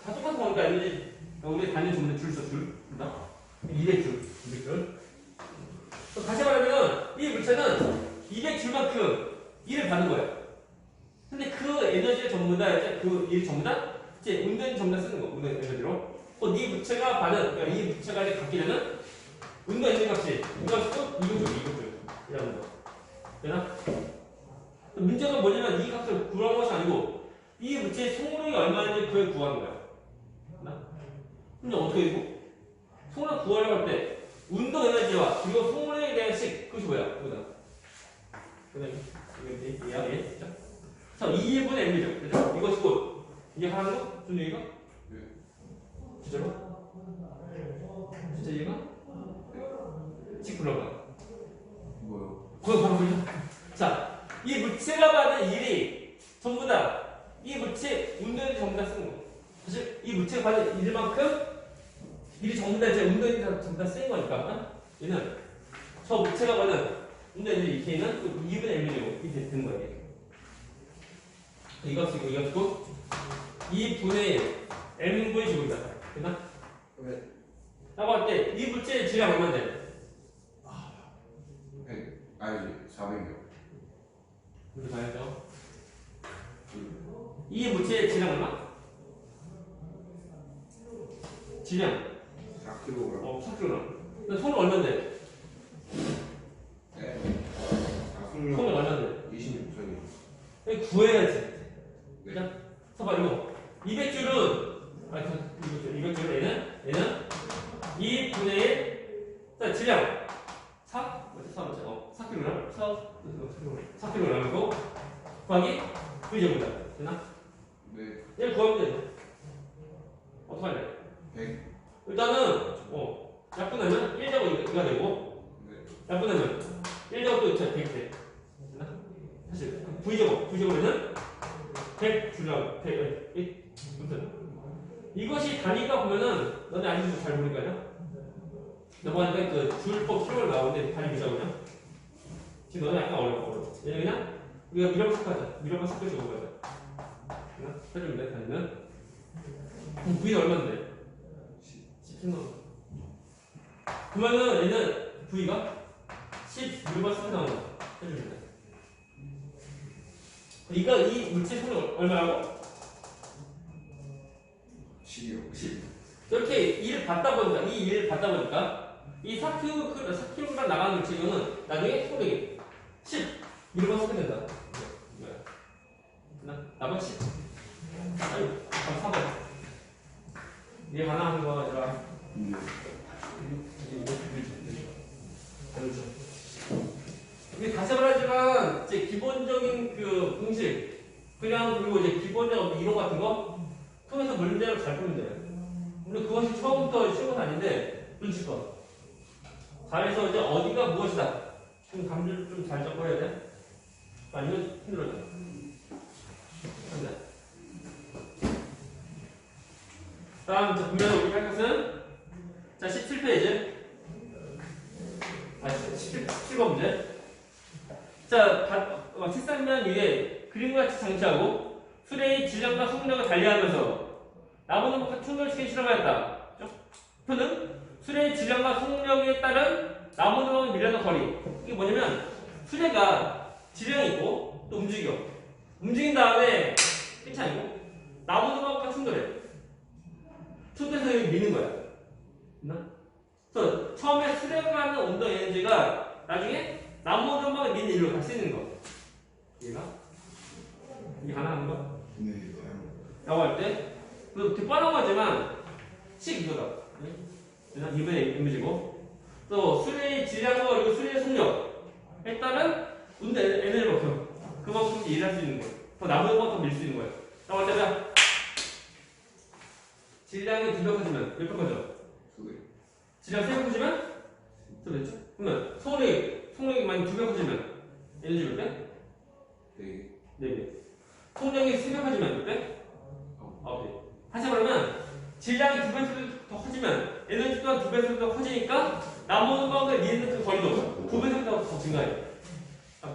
다 똑같은 거니까 이제 우리 다니는 주문에 줄 써, 줄. 200줄. 200줄. 다시 말하면 이 물체는 200줄만큼 일을 받는 거예요. 근데 그 에너지를 전부 다 이제 그 일 전부 다 이제 운동 전부 다 쓰는 거. 운동 에너지로. 또 이 물체가 받은 그러니까 이 물체가 이제 갖게 되는 운동 에너지 값이 이것도 이것줄 이라는 거. 되나? 문제가 뭐냐면 이 값을 구하는 것이 아니고 이 물체의 속력이 얼마인지 그걸 구하는 거야. 되나? 근데 어떻게 되고? 속력 구하려고 할 때 운동 에너지와 그리고 속력에 대한 식 그것이 뭐야? 그거다. 그다음에 이거 이해하게 됐죠? 자, 2분의 m이죠. 그죠? 이것이고 이게 하는 거? 준영이가? 네. 진짜로? 진짜 이해가? 식 불러봐. 뭐요? 그거 바로 보죠. 자, 이 물체가 받은 일이 전부 다 이 물체 운동이 전부 다 쓰는 거. 사실 이 물체가 받은 일만큼 일이 전부 다 이제 운동이 전부 다 쓰는 거니까 얘는 저 물체가 받은 운동이 이렇게 있는 2분의 1이고 이렇게 되는 거예요. 이거 쓰고 이거 쓰고 2분의 m분의 제곱이다. 됐나? 왜? 라고 할 때 이 물체의 질량 얼마인데? 100. 아니지. 400요. 이렇게 가야죠. 이 물체의 질량 얼마? 질량 4kg. 4kg. 근데 손은 얼마인데? 네. 손은 얼마인데? 26cm. 구해야지. 네. 그죠? 봐봐 이거 200줄은 200줄은 얘는 2분의 1 자, 질량 4? 맞지? 4 맞지? 4kg 4kg이고 구하기 V제곱이다. 되나? 네. 얘를 구하면 돼. 어떻게 할래? 100. 일단은 약분하면 1제곱 이가 되고 네. 약분하면 1제곱도 100이 돼. 되나? 사실 V제곱에는 100 줄라고 100 아무튼 이것이 단위가 보면은 너네 아직도 잘 모르는 거 아니야? 넘어가니까 그 줄법 키워를 나오는데 단위 보자 그냥 지금 너네 약간 어려워 얘는 그냥 우리가 미러만 섞어자 미러만 섞어서 먹어자 그냥 해주면 돼 단위는 그럼 V는 얼마인데? 10만 그러면은 얘는 V가 10미러만 섞어 나오는 거 해주면 돼 그러니까 이 물체 속력 얼마라고? 10이요. 10. 이렇게 일을 받다 보니까 이 일을 받다 보니까 이 4kg 나가는 물체는 나중에 속력이 10 이러면 섞게 된다. 나가 10. 아유, 4번. 이게 하나 하는 거 아니라. 이게 다시 말하지만 이제 기본적인 그 공식 그냥 그리고 이제 기본적인 이론 같은 거 통해서 문제를 잘 풀면 돼요. 근데 그것이 처음부터 쉬운 건 아닌데 눈치껏 잘해서 이제 어디가 무엇이다 좀 감지를 좀 잘 잡고 해야 돼. 아니면 힘들어져. 다음 분명히 우리 할 것은 자 17페이지 17번 문제. 자, 책상면 위에 그림과 같이 장치하고 수레의 질량과 속력을 달리하면서 나무는 충돌시킨 실험하였다. 표는 수레의 질량과 속력에 따른 나무는 밀려는 거리. 이게 뭐냐면 수레가 질량이 있고 또 움직여. 움직인 다음에 끝이 아니고 나무는 충돌해. 충돌해서 여기 미는 거야. 그래서 처음에 수레가 하는 운동 에너지가 나중에 나무 전방에 미는 일로 다 쓰이는 거. 얘가? 이게 하나 하는 거? 네. 라고 할 때, 되게 뻔한 거지만, 식 이거다. 그냥 2분의 1이고, 또 수레의 질량과 그리고 수레의 속력에 따른 운동 에너지만큼, 그만큼 일을 할 수 있는 거예요. 더 나무 전방만큼 밀 수 있는 거예요. 라고 할 때는, 질량이 2배 커지면 몇 배 커져? 2배. 질량 3배 커지면? 됐죠? 그러면 속력이 만약 2배 커지면 에너지 몇 배? 4개. 4배. 속력이 3배 커지면 몇 배? 9배. 다시 말하면 질량이 2배 더 커지면 에너지 또한 2배 더 커지니까 나머지 방법에 미는 그 거리도 2배 더 증가해요.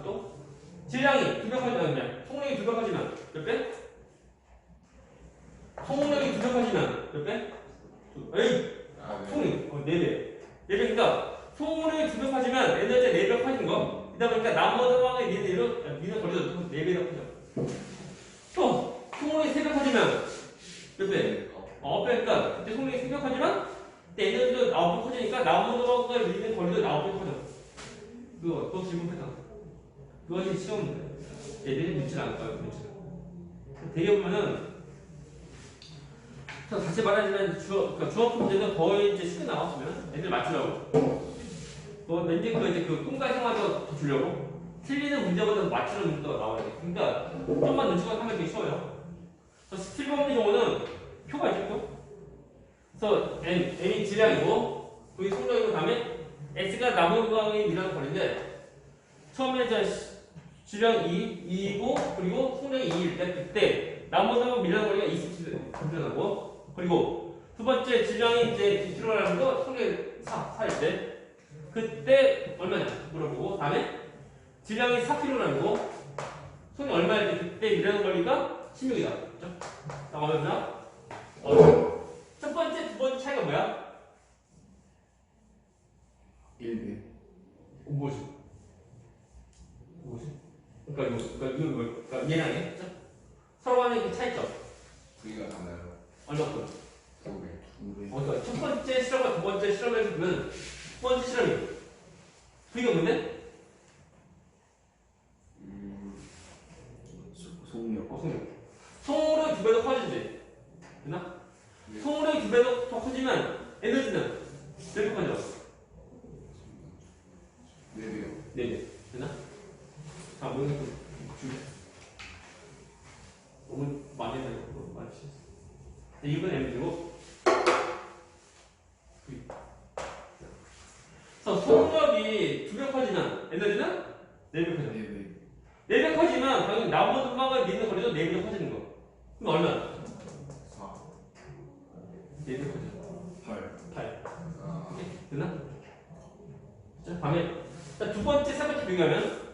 또 질량이 2배 커지면 속력이 2배 커지면 몇 배? 속력이 2배 커지면 몇 배? 에이! 속력 4배. 4배니까 속력이 2배 커지면 에너지가 4배 커진 거. 그러다 보니까 나머지 방법에 미는 거리도 4배 더 커져. 또 속력이 3배 커지면 몇 배? 9배니까 그때 속력이 3배 커지면 그때 에너지도 9배 커지니까 나머지 방법에 미는 거리도 9배 커져. 그거 또 질문 패턴. 그것이 시험 문제. 얘들이 묻지 않을 거예요. 되게 보면은 다시 말하자면 주어 문제는 거의 이제 쉽게 나왔으면 애들 맞추려고. 왠지 그 꿈과 생활도 더 주려고. 틀리는 문제보다 맞추는 문제가 나와야 돼. 그러니까 좀만 눈치껏 하면 되게 쉬워요. 그래서 17번 문제 경우는 표가 있죠. 그래서 M이 질량이고 거기 속력이고 다음에 S가 나무광이 밀어는 거리인데 처음에 이제 질량 2이고 그리고 속력이 2일 때 그때 나무광 밀어는 거리가 27 나고 그리고 두 번째 질량이 이제 2kg라는 거 속력이 4일 때 그때 얼마냐 물어보고 다음에 질량이 4kg라는 거 속력이 얼마일 때 그때 밀어는 거리가 16이다. 그렇죠? 자, 어렵나? 첫 번째, 두 번째 차이가 뭐야? 1배. 무엇이? 그러니까 얘랑 얘, 그렇죠? 서로 간의 그 차이점. V가 달라요. 얼마큼? 2배. 그러니까 첫 번째 실험과 두 번째 실험에서 보면 첫 번째 실험이 V가 뭔데? 속력. 속력이 2배 더 커지지. 됐나? 네. 속력이 2배 더 커지면 에너지는 몇 배 커져? 4배요. 4배. 됐나? 자, 뭐 이거 너무 많이 해서 많이 치셨어. 이건 M이고. 그래서 속력이 2배 커지면 에너지는 4배 커져. 4배. 4배 커지면 당연히 나무 등막을 미는 거리도 4배 커지는 거. 그럼 얼마나? 4. 4배 커져. 8. 8. 됐나? 자, 다음에 자, 두 번째, 세 번째 비교하면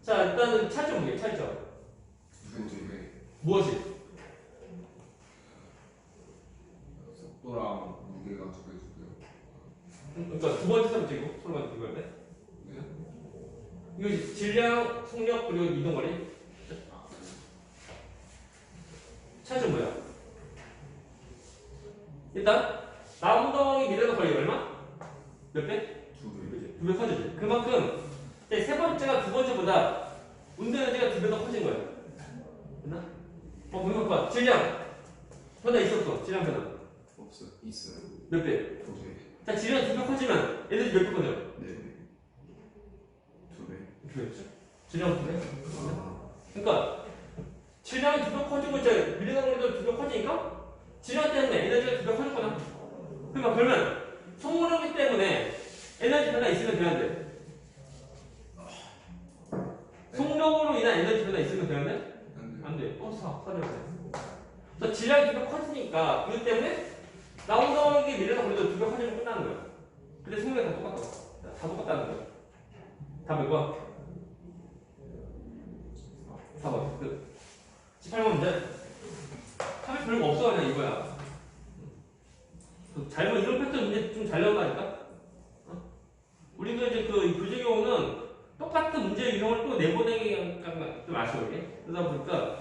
자, 일단은 차이점 보게요. 차이점. 무엇이? 속도랑 무게가 2배 주고요. 그러니까 두 번째, 세 번째고 서로 간에 비교할 때. 이거 질량, 속력 그리고 이동거리. 차이점 뭐야? 일단 나무덩이 미래의 거리 얼마? 몇 배? 2배. 2배 커지지. 그만큼 세 번째가 두 번째보다 운동 에너지가 2배 더 커진 거야. 됐나? 보면 봐. 질량 변화 있었어. 질량 변화. 있어요. 몇 배? 2배. 자, 질량 2배 커지면 에너지 몇 배 커져? 4배. 2배. 2배였죠? 질량 2배? 그러니까 질량이 2배 커지고 이제 밀리너거리도 2배 커지니까 질량 때문에 에너지가 2배 커졌거나. 그러니까 그러면 속력이기 때문에 에너지 변화 있으면 돼야 돼. 속력으로 인한 에너지 변화 있으면 돼야 돼? 안 돼. 사려서. 그래서 질량이 2배 커지니까 그것 때문에 나무덩이 밀려서 그래도 2배 커지면 끝나는 거야. 근데 속력이 다 똑같아. 다 똑같다는 거야. 답 몇 번? 4번. 끝. 18번 문제. 답이 별거 없어. 그냥 이거야. 잘못 이런 패턴 문제 좀 잘 나온다니까? 우리가 이제 그 교재 경우는 똑같은 문제 유형을 또 내보내기가 좀 아쉬워요. 그러다 보니까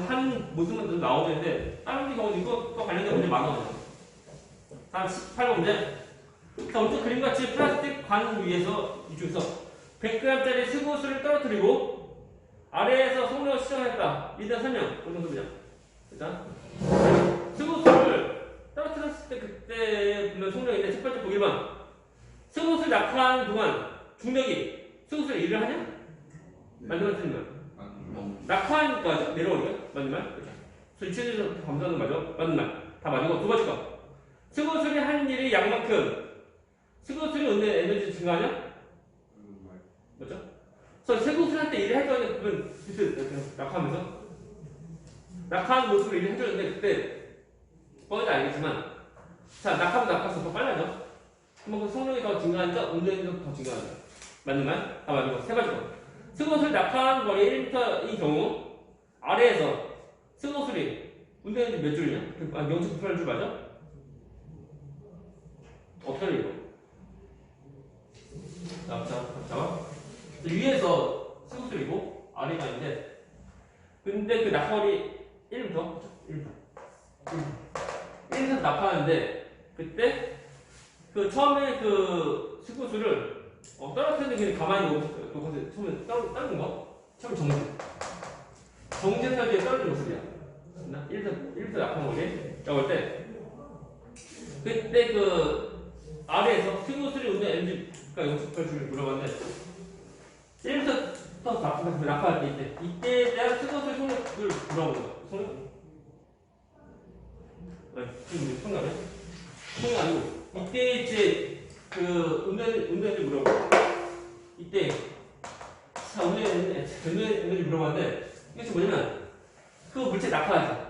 한 모습은 나오는데 다른 경우는 이것과 관련된 문제 많아요. 다음 18번 문제. 자, 우선 그림같이 플라스틱 관 위에서 이쪽에서 100g짜리 수소수를 떨어뜨리고 아래에서 속력을 시정했다. 일단 설명. 그 정도냐. 일단 수소수를 떨어뜨렸을 때 그때 보면 속력인데 첫 번째 보기 1번. 수소수를 낙하하는 동안 중력이 수소수를 일을 하냐? 맞는 말 틀린 말. 낙하하니까 내려오니까 맞는 말. 그래서 이체전지 감소하는 거 맞아? 맞는 말. 다 맞고 두 번째 거. 수소술이 하는 일이 양만큼 수소술이 얻는 에너지 증가하냐? 맞죠? 그래서 수소술 할 때 일을 해줘야 그건 낙하하면서 낙하하는 모습으로 일을 해줬는데 그때 뻔히 알겠지만 자 낙하면 낙하서 더 빨라져. 그만큼 성능이 더 증가하니까 운전도 더 증가하죠. 맞는 말? 다 맞는 거. 세 번째 거. 수소술 낙하한 거리 1m인 경우 아래에서 수소술이 운전에너지 몇 줄이냐? 0.9줄 맞아? 어떻게 하려 이거? 자, 위에서 수소술이고 아래가 있는데 근데 그 낙하거리 1m? 1m 낙하하는데 그때 그 처음에 그 수소술을 떨어뜨리는 게 가만히 놓고 그것을 처음에 떨어진 거? 처음에 정지에서 이제 떨어진 모습이야. 1m 낙하한 거리 라고 할 때 그때 그 아래에서 수소술이 오는 에너지가 0.8줄 물어봤는데 1m 더 낙하할 때 이때에 대한 수소술 속력을 물어보는 거야. 속력? 지금 속력이야? 속력 아니고 이때 이제 그 운전에너지 물어보고 이때 자 운전에너지 물어봤는데 이게 뭐냐면 그 물체 낙하하지.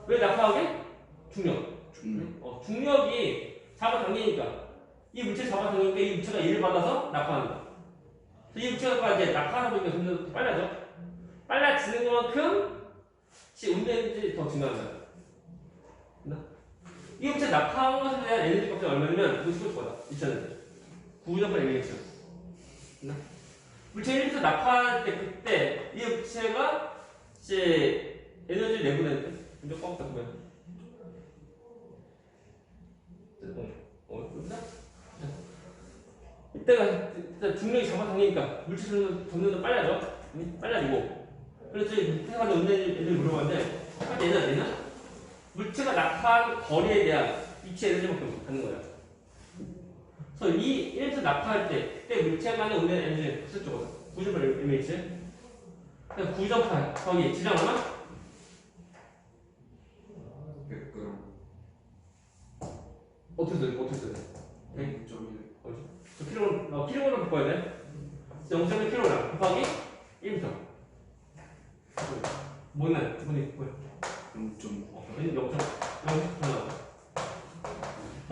왜 낙하하게? 중력. 중력이 잡아당기니까 이 물체 잡아당기니까 이 물체가 일을 받아서 낙하한다. 이 물체가 이제 낙하하다 보니까 점점 빨라져. 빨라지는 것만큼 운전에너지 더 증가한다. 이 물체 낙하한 것에 대한 에너지 값이 얼마냐면 50%다. 2,000원짜리. 9.8 mH. 물체 1m 낙하할 때 그때 이 물체가 이제 에너지를 내보내는데 먼저 꽉 닫으면 이때가 중력이 잡아당기니까 물체는 점점 더 빨라지고 그래서 밑에 가는 운전에너지를 물어봤는데 얘는 물체가 낙하한 거리에 대한 위치 에너지만큼 갖는 거야. 그래서 이 1m 낙하할 때 그때 물체 간의 운전 에너지는 무슨 쪽으로? 9.8 mH. 9.8 거기 지름 얼마? 100g. 어떻게 돼? 100.1. 저 킬로그램 바꿔야 돼. 0.1kg 곱하기 1m. 뭐는? 뭐야? 0.5. 0.0.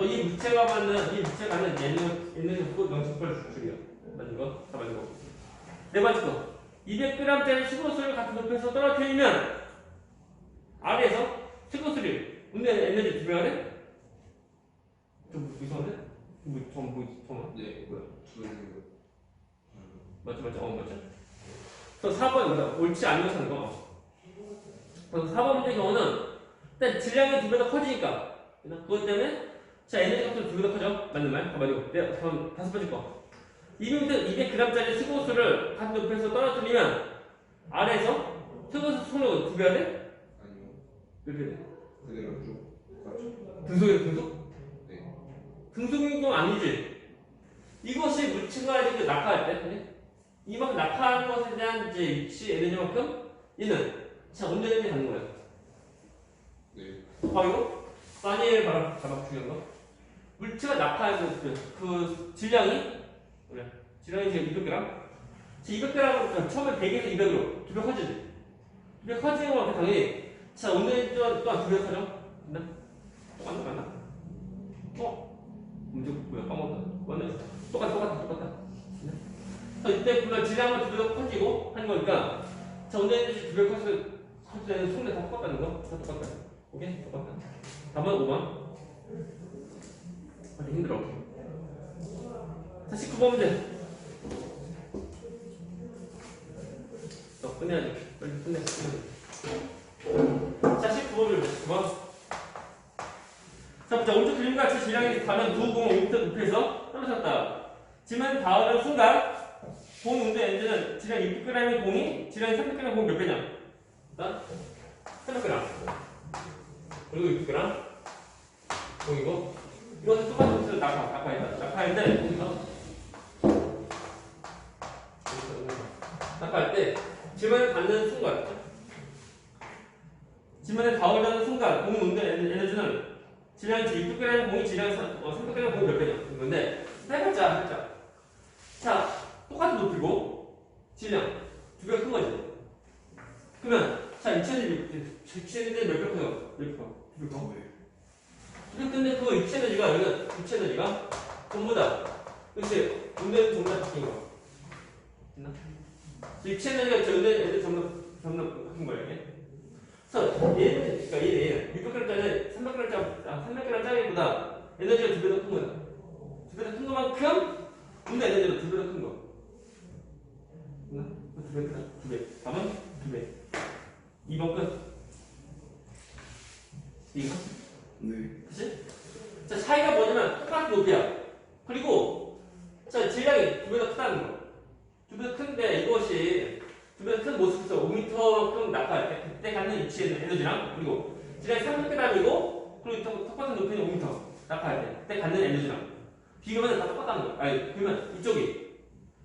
이 물체가 갖는 에너지 0.8줄이야. 맞는 거? 다 맞는 거. 네 번째 거. 200g짜리 수소수를 같은 높이에서 떨어뜨리면 아래에서 수소수를 운전 에너지 두 배가 돼? 좀 이상한데? 네. 뭐야? 두 배. 맞죠? 맞죠? 그래서 4번이 뭐다? 옳지 않은 하는 거. 그래서 4번 문제의 경우는 일단 질량이 두 배 더 커지니까 그것 때문에 자 에너지 값도 두 배 더 커져. 맞는 말? 맞고. 네, 다음 다섯 번째 거. 200g짜리 수소수를 같은 높이에서 떨어뜨리면 아래에서 수소수 속력은 두 배가 돼? 아니요. 몇 배 돼? 그대로 쭉 가죠. 등속? 네. 등속인 경우 아니지. 이것이 물체가 이렇게 낙하할 때 이만큼 낙하하는 것에 대한 이제 위치 에너지만큼 얘는 자 운전 에너지 갖는 거야. 네. 이거 사니엘 바람 자막 중요한 거. 물체가 낙하해서 그 질량이 그래. 질량이 지금 200g. 200g은 처음에 100에서 200으로 두 배 커지지. 두 배 커지는 건 당연히 자 운전 또한 두 배 커져. 맞나? 문제 뭐야? 까먹었다. 맞네. 똑같다. 이때 그걸 질량을 두 배 더 커지고 하는 거니까 자 운전 에너지 두 배 커지는 속내 다 똑같다는 거. 다 똑같다. 오케이? 똑같다. 다음은 5번. 힘들어. 자, 19번 문제. 끝내야지. 빨리 끝내. 자, 19번을 9번. 자, 오른쪽 그림과 같이 질량이 다른 두 공을 5m 높이에서 떨어졌다. 지면 닿으는 순간 공 운전 엔진은 질량 600g의 공이 질량이 300g의 공이 몇 배냐? 일단 300g. 그리고 600g 공이고 이것은 똑같은 곳에서 낙하인데 낙하할 때 질문을 받는 순간 지면에 닿으려는 순간 공이 운전 에너지는 질량이 600g이라는 공이 질량이 300g이라는 공이 몇 배냐 이건데 해보자. 자, 똑같은 높이고 질량 두 배가 큰 거지. 그러면 자, 이체에너지 몇 배 커요? 몇 배? 두 배 커? 근데 그 입체 에너지가 여기가 입체 에너지가 전부 다 그렇지 운전 전부 다 바뀐 거. 됐나? 입체 에너지가 저 운전 에너지 전부 다 바뀐 거야 이게. 그래서 얘는 그러니까 얘는 600g짜리 300g짜리보다 에너지가 두 배 더 큰 거야. 두 배 더 큰 것만큼 운전 에너지가 두 배 더 큰 거. 됐나? 두 배 크다. 두 배. 답은 두 배. 2번 끝. 이거? 네. 그치? 자, 차이가 뭐냐면 똑같은 높이야. 그리고 자, 질량이 두 배 더 크다는 거. 두 배 더 큰데 이것이 두 배 더 큰 모습에서 5m만큼 나타날 때 그때 갖는 위치에 있는 에너지랑 그리고 질량이 300g이고 그리고 똑같은 높이는 5m 나타날 때 그때 갖는 에너지랑 비교하면 다 똑같다는 거야. 아니, 그러면 이쪽이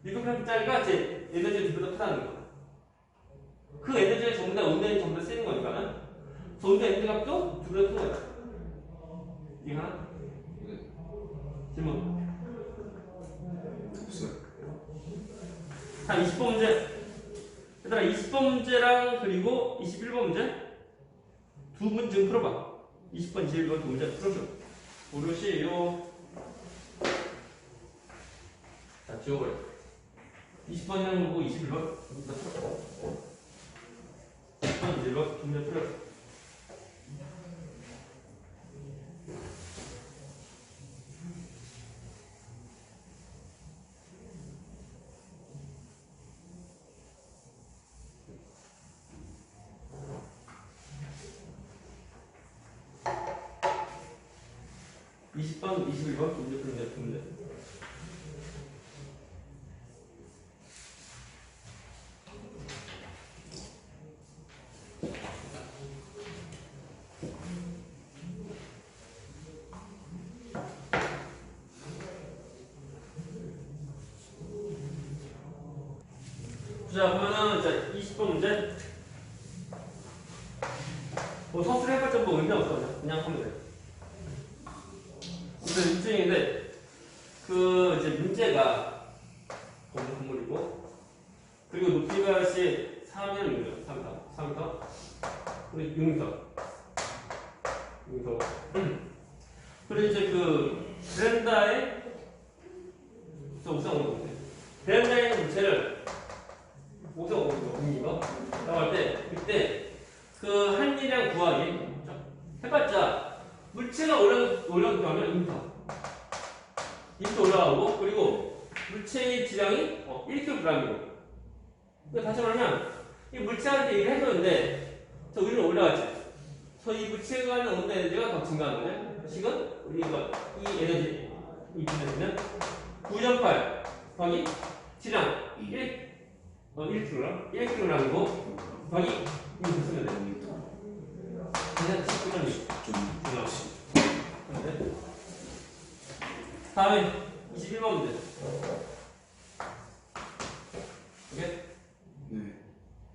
600g짜리가 제 에너지가 두 배 더 크다는 거야. 그 에너지를 전부 다 운전이 전부 다 쓰는 거니까는 저 운전 에너지 값도 두 배 더 큰 거야. 이거 하나? 질문. 없어요. 자, 20번 문제. 얘들아, 20번 문제랑 그리고 21번 문제 두 문제 좀 풀어봐. 20번, 21번 두 문제 풀어줘. 모르시요. 자, 지워버려. 20번이랑 보고 21번 20번, 21번 두 문제 풀어. (20번) (21번) 문제 풀면 두 문제. 자, 그러면은 자 20번 문제. 뭐 서술을 해봤자 뭐 의미 없어. 그냥 하면 돼. 근데 문제인데 그 이제 문제가 건물이고 그리고 높이가 3m, 3m, 그리고 6m. 그리고 이제 그 베란다에 옥상 오는 베란다에 있는 물체를 옥상 오는 거 라고 할 때 그때 그 한일량 구하기 해봤자 물체가 올라가면 2m 올라가고 그리고 물체의 질량이 1kg이고 다시 말하면 이 물체한테 일을 해줬는데 저 위로 올라갔지. 이 물체가 하는 온도 에너지가 더 증가하는 거죠. 식은 우리가 이 에너지 이 에너지는 9.8 더하기 질량 1kg 1kg이고 더하기 2 쓰면 돼. 그냥 19.6 다음에 21번 문제. 오케이? 네.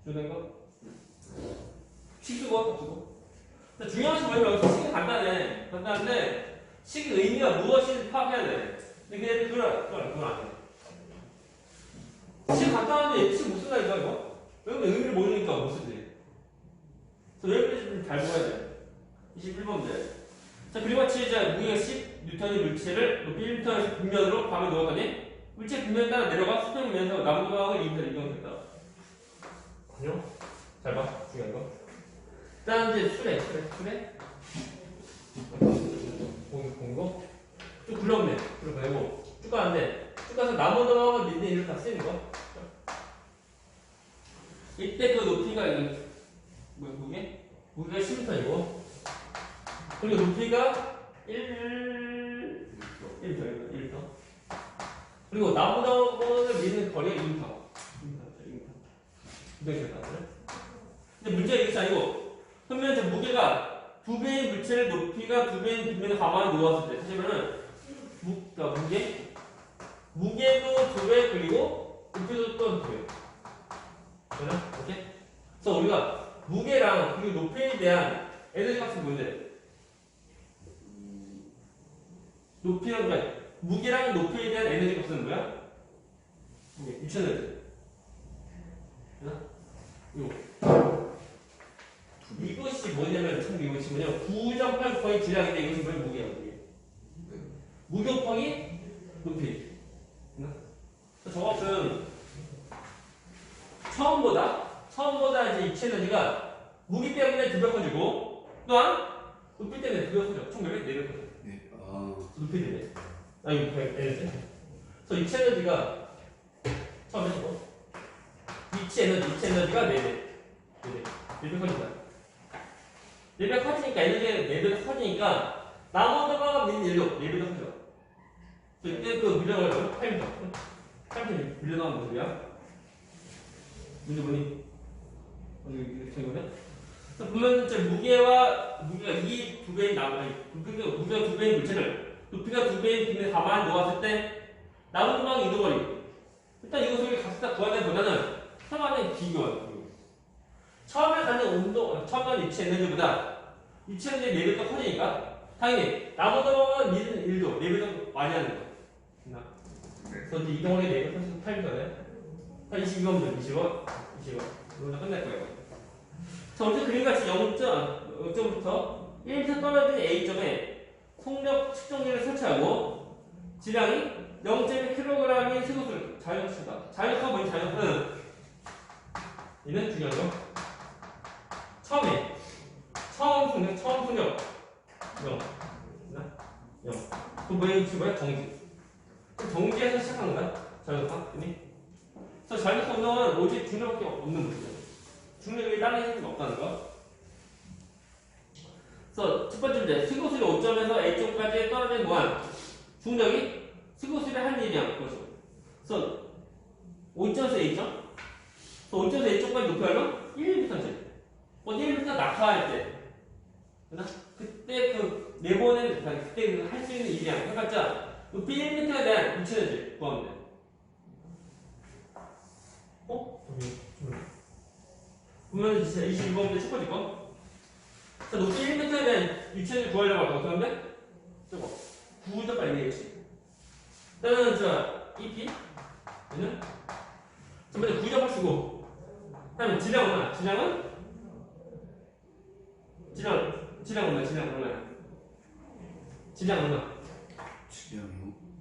주된 거? 식수고. 중요한 것이 뭐냐면 여기서 식이 간단한데 식의 의미가 무엇인지 파악해야 돼. 근데 그건 안 돼. 식 간단한데 식 못 쓴다니까 이거? 왜냐면 의미를 모르니까 못 쓰지. 그래서 여기까지 좀 잘 보아야 돼. 21번 문제. 자, 그리고 같이 이제 무게가 10N의 물체를 높이 1m에서 빗면으로 밤에 놓았더니 물체 빗면에 따라 내려가 수평 면에서 나무도하고 2m 이동했다. 아니요? 잘 봐. 중요한 거. 일단 이제 수레. 공고 쭉 굴러오네. 굴러가고 쭉 가는데 쭉 가서 나무도하고 밑에 이렇게 다 쓰는 거. 이때 그 높이가 무게가 10m이고 그리고 높이가 1m. 그리고 나무다원을 미는 거리가 2m. 근데 문제가 이것이 아니고 그러면 저 무게가 2배의 물체를 높이가 2배인 빗면에 가만히 놓았을 때 사실은 무게도 2배 그리고 높이도 또 2배. 그래? 오케이? 그래서 우리가 무게랑 그리고 높이에 대한 에너지 값은 뭔데? 높이랑 그러니까 무게랑 높이에 대한 에너지 값은 뭐야? 유천 에너지. 이거. 이것이 뭐냐면 참 이것이 뭐냐면 9.8 곱하기 질량인데 이것이 뭐야? 무게야 무게. 무게 곱하기 높이. 저것은 처음보다 이제 입체 에너지가 무게 때문에 2배 커지고 또한 높이 때문에 2배 커져. 총 몇 배? 4배 커져. 네. 높이 때문에. 이거 에너지. 그래서 입체 에너지가 처음에 뭐? 입체 에너지가 4배. 4배 커진다. 4배 커지니까 에너지가 4배 커지니까 나머지가 밀린 일도 4배 더 커져. 이때 그 밀려나가요. 타임이 밀려나가는 모습이야. 문제 보니? 이렇게 이거네? 보면 이제 무게가 이 두 배인 무게가 두 배인 물체를 높이가 두 배인 빈에 가만히 놓았을 때 남은 조각 이동거리. 일단 이것을 각각 구하기보다는 처음에 비교해. 처음에 가는 입체 에너지보다 입체 에너지 4배 더 커지니까 당연히 남은 조각은 밀는 일도 4배 더 많이 하는 거야. 그래서 이제 이동거리 4배 커지는 타임이거든. 한 22원, 20원. 이걸로 끝낼 거예요. 자, 먼저 그림같이 0점부터 1m 떨어진 A점에 속력 측정기를 설치하고 질량이 0.1kg인 세구수를 자연수다. 자연수가 뭔지 자연수는 얘는 중요한 거. 처음 속력 0. 0. 그 뭐야? 정지. 정지에서 시작한 거야. 자연수가. 그래서 자연수 운동은 오직 중력밖에 없는 문제야. 중력이 다른 힘이 없다는 거. 그래서 첫 번째 문제. 세구술이 5점에서 A점까지 떨어진 동안 중력이 세구술의 한 일이야. 그래서 5점에서 A점? 5점에서 A점까지 높이 하면 1m지. 1m 낙하할 때. 그때 그 내보낸, 그때 할 수 있는 일이야. 해봤자 높이 1m에 대한 유체에너지 구하면 돼. 보면 진짜 22번인데 첫 번째 거. 자, 높이 1m에 대한 유체를 구하려고 할 거. 어떻게 하면 돼? 저거. 9점 빨리 얘기했지. 일단은, EP. 얘는? 첫 번째 9점 쓰고. 그 다음에 질량 얼마? 질량 얼마?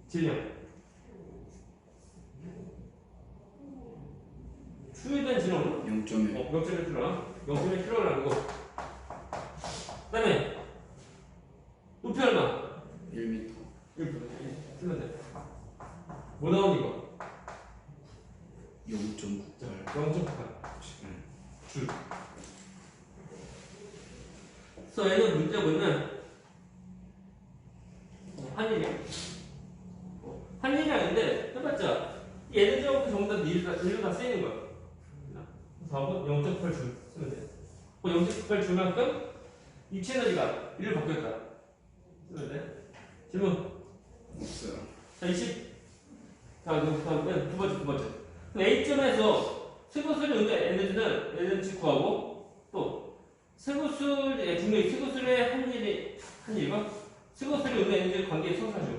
질량. 추에 대한 질량은? 0.1. 0.1kg라는 거. 그 다음에 높이 얼마? 1m. 쓰면 돼. 뭐 나오니 이거? 0.98. 0.8 7. 줄. 그래서 얘는 문제 보면 한일량인데 해봤자 이 에너지가 전부 다 일로 다 쓰이는 거야. 그래서 0.8 줄 쓰면 돼. 0.8 줄만큼 입체 에너지가 1로 바뀌었다. 쓰면 돼. 질문. 없어요. 자, 두 번째. A점에서 세구술의 운동 에너지는 에너지 구하고 또 세구술의 중력이 세구술의 한 일과 세구술의 운동 에너지 관계에 성사죠.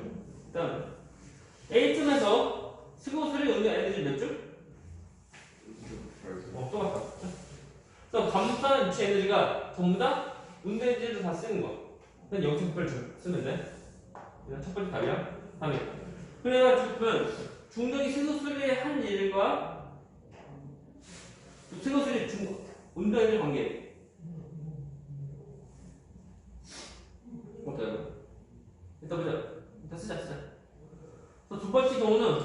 일단 A점에서 세구술의 운동 에너지 몇 줄? 똑같다. 그래서 감소한 입체 에너지가 전부 다 운동 에너지를 다 쓰는 거. 그냥 0.8줄 쓰면 돼. 이건 첫 번째 답이야. 다음에 그래가지고 중력이 세구술의 한 일과 세구술의 운동의 관계 어때요? 일단 보자. 일단 쓰자. 두 번째 경우는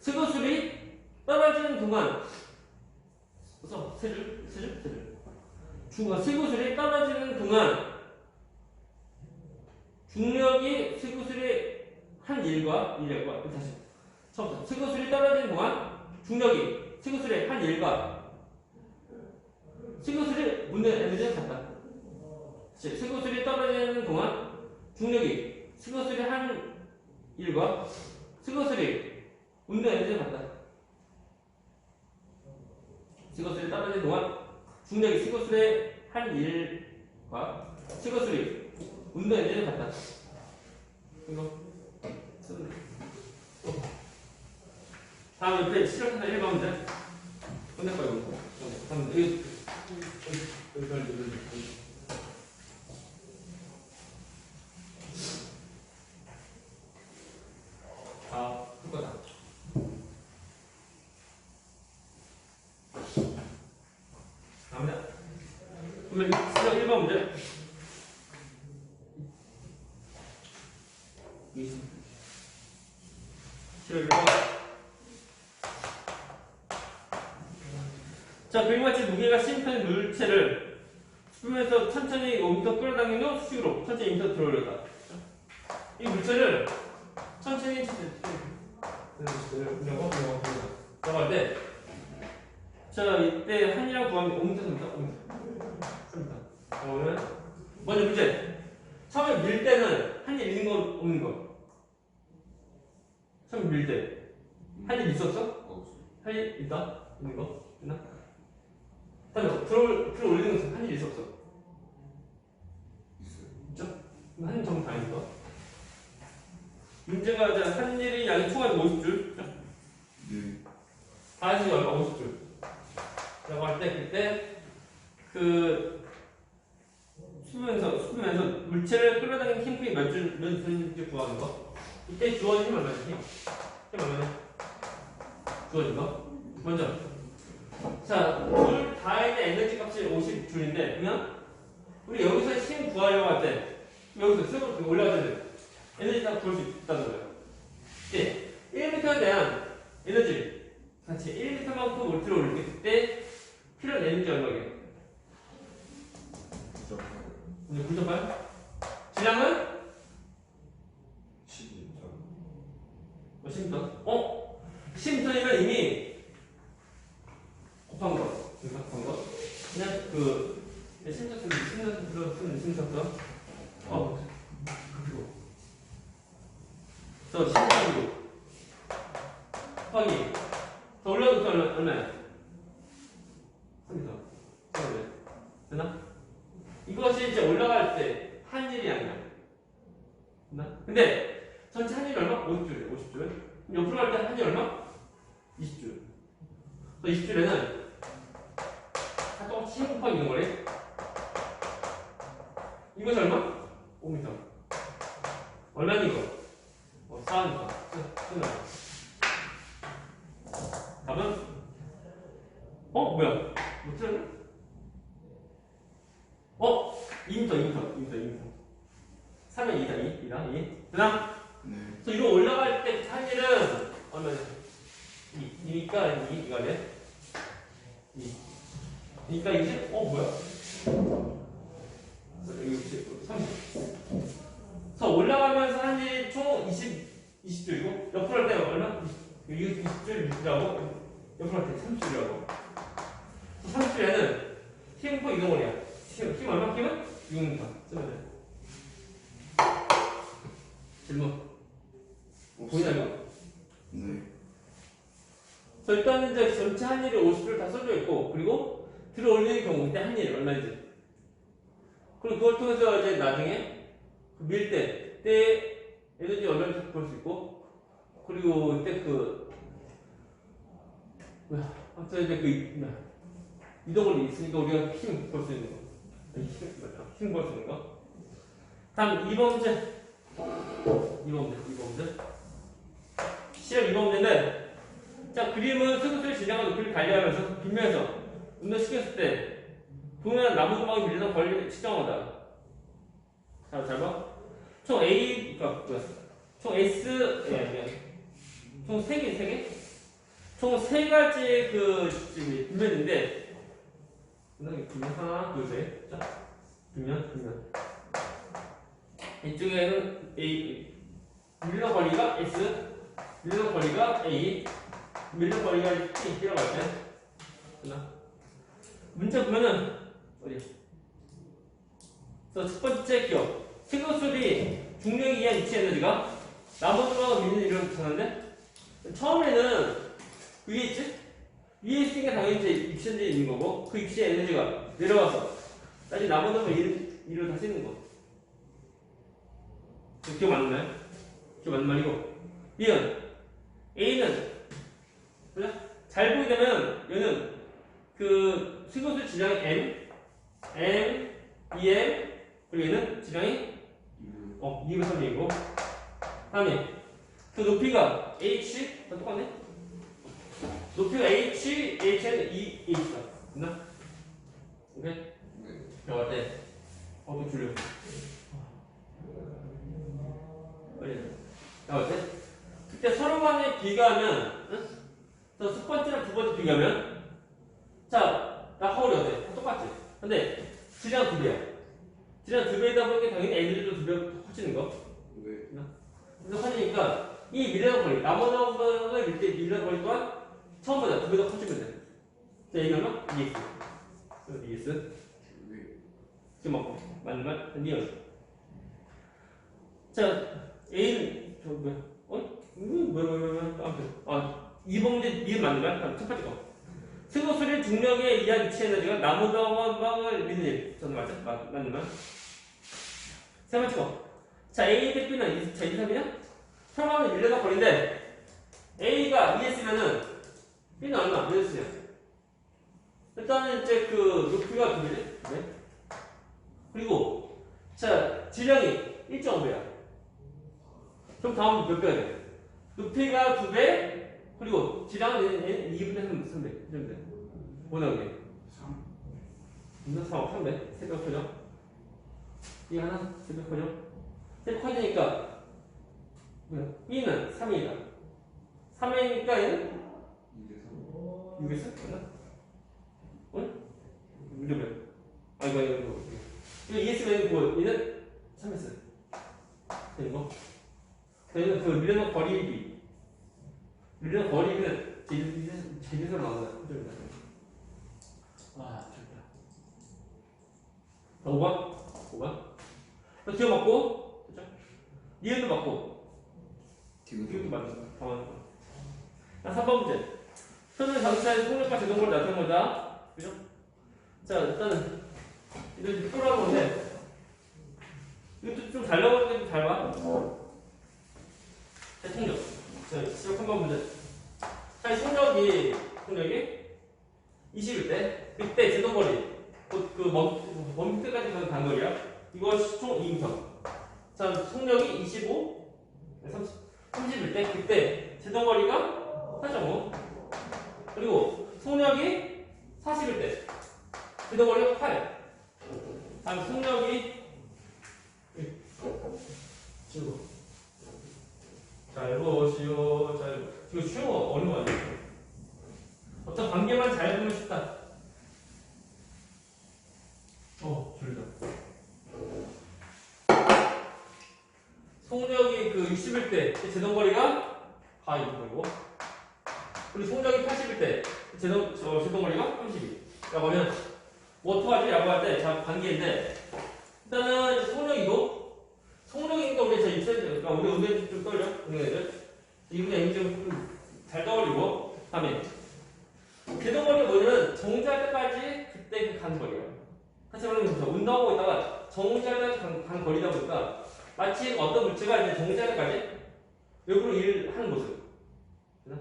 세구술이 떨어지는 동안 그래서 세 줄. 세구술이 떨어지는 동안 중력이 세구술의 한 일과 다시 처음부터 세구술이 떨어지는 동안 중력이 세구술의 한 일과 세구술의 운동 에너지를 같다. 세구술이 떨어지는 동안 중력이 세구술의 한 일과 세구술이 운동 에너지를 같다. 시거술이 떨어지는 동안 중력이 시거술의 한 일과 시거술이 운동 에너지를 갖다. 이거 다음 옆에 실험하다 1번 문제 끝낼 거예요. 다음 여기 아, 풀 거다. 갑니다. 그러면 시작 1번 문제. 시작 1번. 자, 그림같이 무게가 심한 물체를 수면에서 천천히 5m 끌어당긴 후 수직으로 천천히 2m 들어올렸다. 이 물체를 천천히 들어갈 때, 자, 이때 한이랑 구하면 5m 섭니다. 3m. 그러면 먼저 문제. 처음에 밀 때는 한이 있는 거 없는 거? 처음에 밀 때 한이 있었어? 없어. 한이 있다? 있는 거? 있나? 다음에 들어올리는 것은 한이 있어 없어? 있죠? 한이 전부 다 있는 거. 문제가 이제 한일이 양이 총 한 50줄. 네. 다시 얼마 50줄. 라고 할 때 그때 그 수면에서 물체를 끌어당기는 힘이 몇 줄인지 구하는 거. 이때 주어진 힘 얼마지? 힘 얼마냐? 주어진 거. 먼저. 자, 둘 다의 에너지 값이 50줄인데 그냥 우리 여기서 힘 구하려고 할 때 여기서 쓱 올라갈 때 에너지 딱 구할 수 있다는 거예요. 예, 1m에 대한 에너지 같이 1m만큼 몰트를 올릴 때 그때 필요한 에너지 얼마게? 9.8. 질량은? 10m. 10m이면 이미 곱한 거. 곱한 거. 그냥 그 심사선 들어쓰는 심사선. 그리고 저 심사선도 곱하기 더 올라가서 얼마야? 3m. 되나? 이것이 이제 올라갈 때 한일이 아니야. 됐나? 근데 전체 한일이 얼마? 50줄이에요. 50줄. 옆으로 갈 때 한일 얼마? 20줄. 20줄에는 똑같이 힘 곱하기 있는 거래. 이것이 얼마? 5m. 얼마니 이거? 4니까. 답은? 뭐야? 못 틀었나? 2m. 3면 2다, 2. 되나? 네. 그래서 이거 올라갈 때 한일은 얼마냐? 2니까 2, 이거 돼? 2. 그러니까 이제 뭐야? 여기 30. 그래서 올라가면서 한일이 총 20줄이고 옆으로 할 때 얼마? 20줄이라고 옆으로 할 때 30줄이라고. 30줄에는 힘포 이동거리야. 힘 얼마? 힘은 6m. 쓰면 돼. 질문. 보이나 이거? 네. 일단은 이제 전체 한일이 50줄 다 써져 있고, 그리고 들어 올리는 경우, 이때 한일 얼마인지. 그리고 그걸 통해서 이제 나중에 밀 때 에너지 얼마인지 볼 수 있고, 그리고 이때 아무튼 이제 이동거리 있으니까 우리가 힘 볼 수 있는 거. 힘 볼 수 있는 거. 다음 2번 문제. 2번 문제. 시작 2번 문제인데, 자, 그림은 스스로의 질량과 높이를 관리하면서 빗면에서 운동시켰을 때 보면 나무 조각이 밀려서 걸리는 측정하다. 자, 잘 봐. 총 A, 총 S, 총 3개? 총 3가지의 빗면인데, 빗면 하나, 둘, 셋. 자, 빗면. 이쪽에는 A, 밀러 거리가 S, 밀러 거리가 A, 밀러 거리가 T 들어갈 때. 됐나? 문제 보면은, 어디? 첫 번째 기억. 세금술이 중력에 의한 이치 에너지가 나무 조각을 밀는 이런 전하는데, 처음에는 그게 있지? 위에 있는 게 당연히 이제 입시에 있는 거고 그 입시의 에너지가 내려와서 나중에 나머지는 일을 다시 있는 거. 기억 맞나요? 기억 맞는 말이고. 이은 A는 그죠? 잘 보게 되면 얘는 그 수소수 질량이 M, EM 그리고 얘는 질량이 203이고 다음에 그 높이가 H 똑같네? 높이가 H, H는 2H다. 됐나? 오케이? 네. 배울 때 또 줄여. 배울 때 그때 서로 간에 비교하면 응? 첫 번째랑 두 번째 비교하면 자, 나 하울이 어때? 똑같지? 근데 질량 2배야. 질량 2배이다 보니까 당연히 에너지도 2배 커지는 거. 네. 그래서 커지니까 이 밀려난 거리, 나머지 밀 때 밀려난 거리 또한 처음보다 2배 더 커지면 돼. 자, 얘기하면 EX. 그래서 EX. 네. 지금 맞는 말? 니은. 자, A는 저 뭐야? 뭐야? 아무튼 이번 문제 니은 맞는 말? 그럼 첫 번째 거. 수소수의 중력에 의한 위치 에너지가 나무다운 방을 미는 일. 저는 맞죠? 맞는 말. 세 번째 거. 자, A 대 B는 3이냐? 처음하면 밀려난 거리인데 A가 2S면은 B는 얼마? 몇 S냐? 일단은 이제 그 높이가 2배지? 네. 그리고 자, 질량이 1.5배야. 그럼 다음 몇 배가 돼? 높이가 2배, 그리고 질량은 2분의 3배. 이렇게 돼. 뭐 나오게? 3. 3배. 3배 커져. 이 하나, 3배 커져. 3배 커지니까, 뭐야? B는 3이다. 3이니까 얘는 6에서? 맞나? 응? 몇 배? 이거. 이거 ES면 뭐, 얘는 3S. 되는 거? 저희는 그 밀려난 거리 밀려난 거리는 제주도로 나오잖아요. 좋다. 5번? 기어 맞고, 그죠? 니은도 맞고, 디귿도 맞는 거야. 다 맞는 거야. 자, 3번 문제. 선은 장치사의 속력과 제동거리 나타낸 거다. 그죠? 자, 일단은, 이제 풀어가는 건데, 이것도 좀 잘 나오는데 좀 잘 봐. 자, 속력. 자, 시작 3번 문제. 자, 속력이 20일 때, 그때 제동거리, 먼 끝까지 가는 단거리야. 이거 총 2m. 자, 속력이 25, 30일 때, 그때 제동거리가 4.5. 그리고 속력이 40일 때, 제동거리가 8. 다음 속력이 잘 보시오. 이거 쉬운 거 어려운 거 아니에요? 어떤 관계만 잘 보면 쉽다. 줄다. 속력이 그 60일 때 제동거리가 가이 거리고, 그리고 속력이 80일 때 제동거리가 32. 라고 하면 뭐 어떡하지? 라고 할 때 자, 관계인데 일단은 속력이니까 우리 자 입사해야 그러니까 우리 운전 좀 떨려. 운전애들. 이분의 좀잘 떠올리고 다음에 제동거리가 뭐냐면 정지할 때까지 그때 그 간 거리야. 같이 말하면 운동하고 있다가 정지할 때까지 간 거리다 보니까 마치 어떤 물체가 이제 정지할 때까지 옆으로 일을 하는 모습.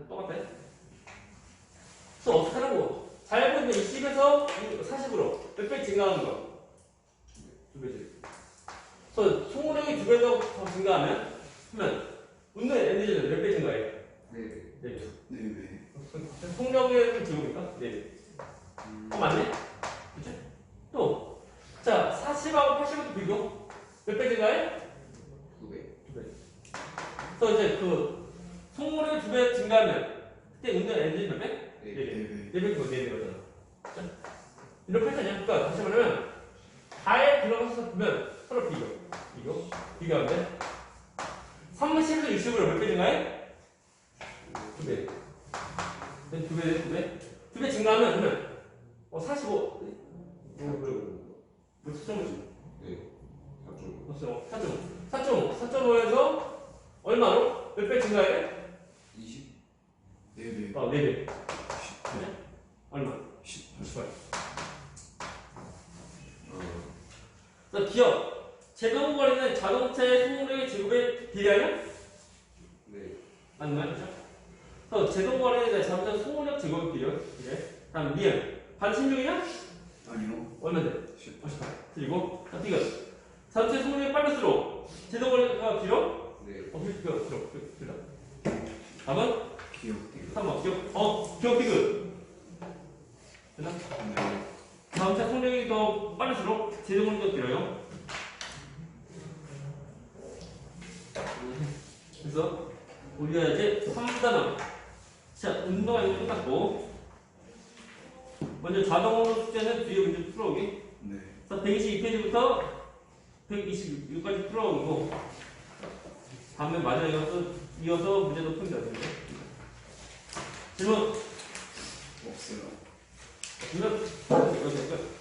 똑같아? 그래서 어떻게 하라고? 잘 보면 20에서 40으로 몇 배 증가하는 거? 2배지. 그래서 속력이 2배 더 증가하면 운동 에너지는 몇 배 증가해요? 4배. 네. 속력을 들어보니까 4배. 맞네? 그치? 또, 자, 40하고 80하고 비교. 몇 배 증가해? 2배. 그래서 이제 그 속력이 2배 증가하면 그때 운동 에너지 몇 배? 4배. 4배거잖아. 이렇게 할 때 그러니까 다시 말하면 다에 들어가서 보면 서로 비교하는데 30에서 60으로 몇 배 증가해? 2배. 2배 증가하면 45 4.5에서 얼마로? 몇 배 증가해? 20. 4배. 4배. 좋아요. 그래서 기억. 제동거리는 자동차의 속력의 제곱에 비례하냐? 네. 맞는 말이죠? 그래서 제동거리는 자동차 속력 제곱에 비례해. 다음 미연. 반신중이냐? 아니요. 얼마인데? 18. 그리고 자, 디귿. 자동차 속력이 빠를수록 제동거리가 길어? 네. 길어. 답은? 기억. 3번. 기억 디귿. 됐나? 네. 자동차 속력이 더 빠를수록 제동거리가 더 길어요. 그래서 우리가 이제 3단원. 자, 운동화 이거 끝났고. 먼저 자동으로 숙제는 뒤에 문제 풀어오기. 네. 그래서 122페이지부터 126까지 풀어오고. 다음에 마지막에 이어서 문제도 푼다. 질문. 없어요. 질문.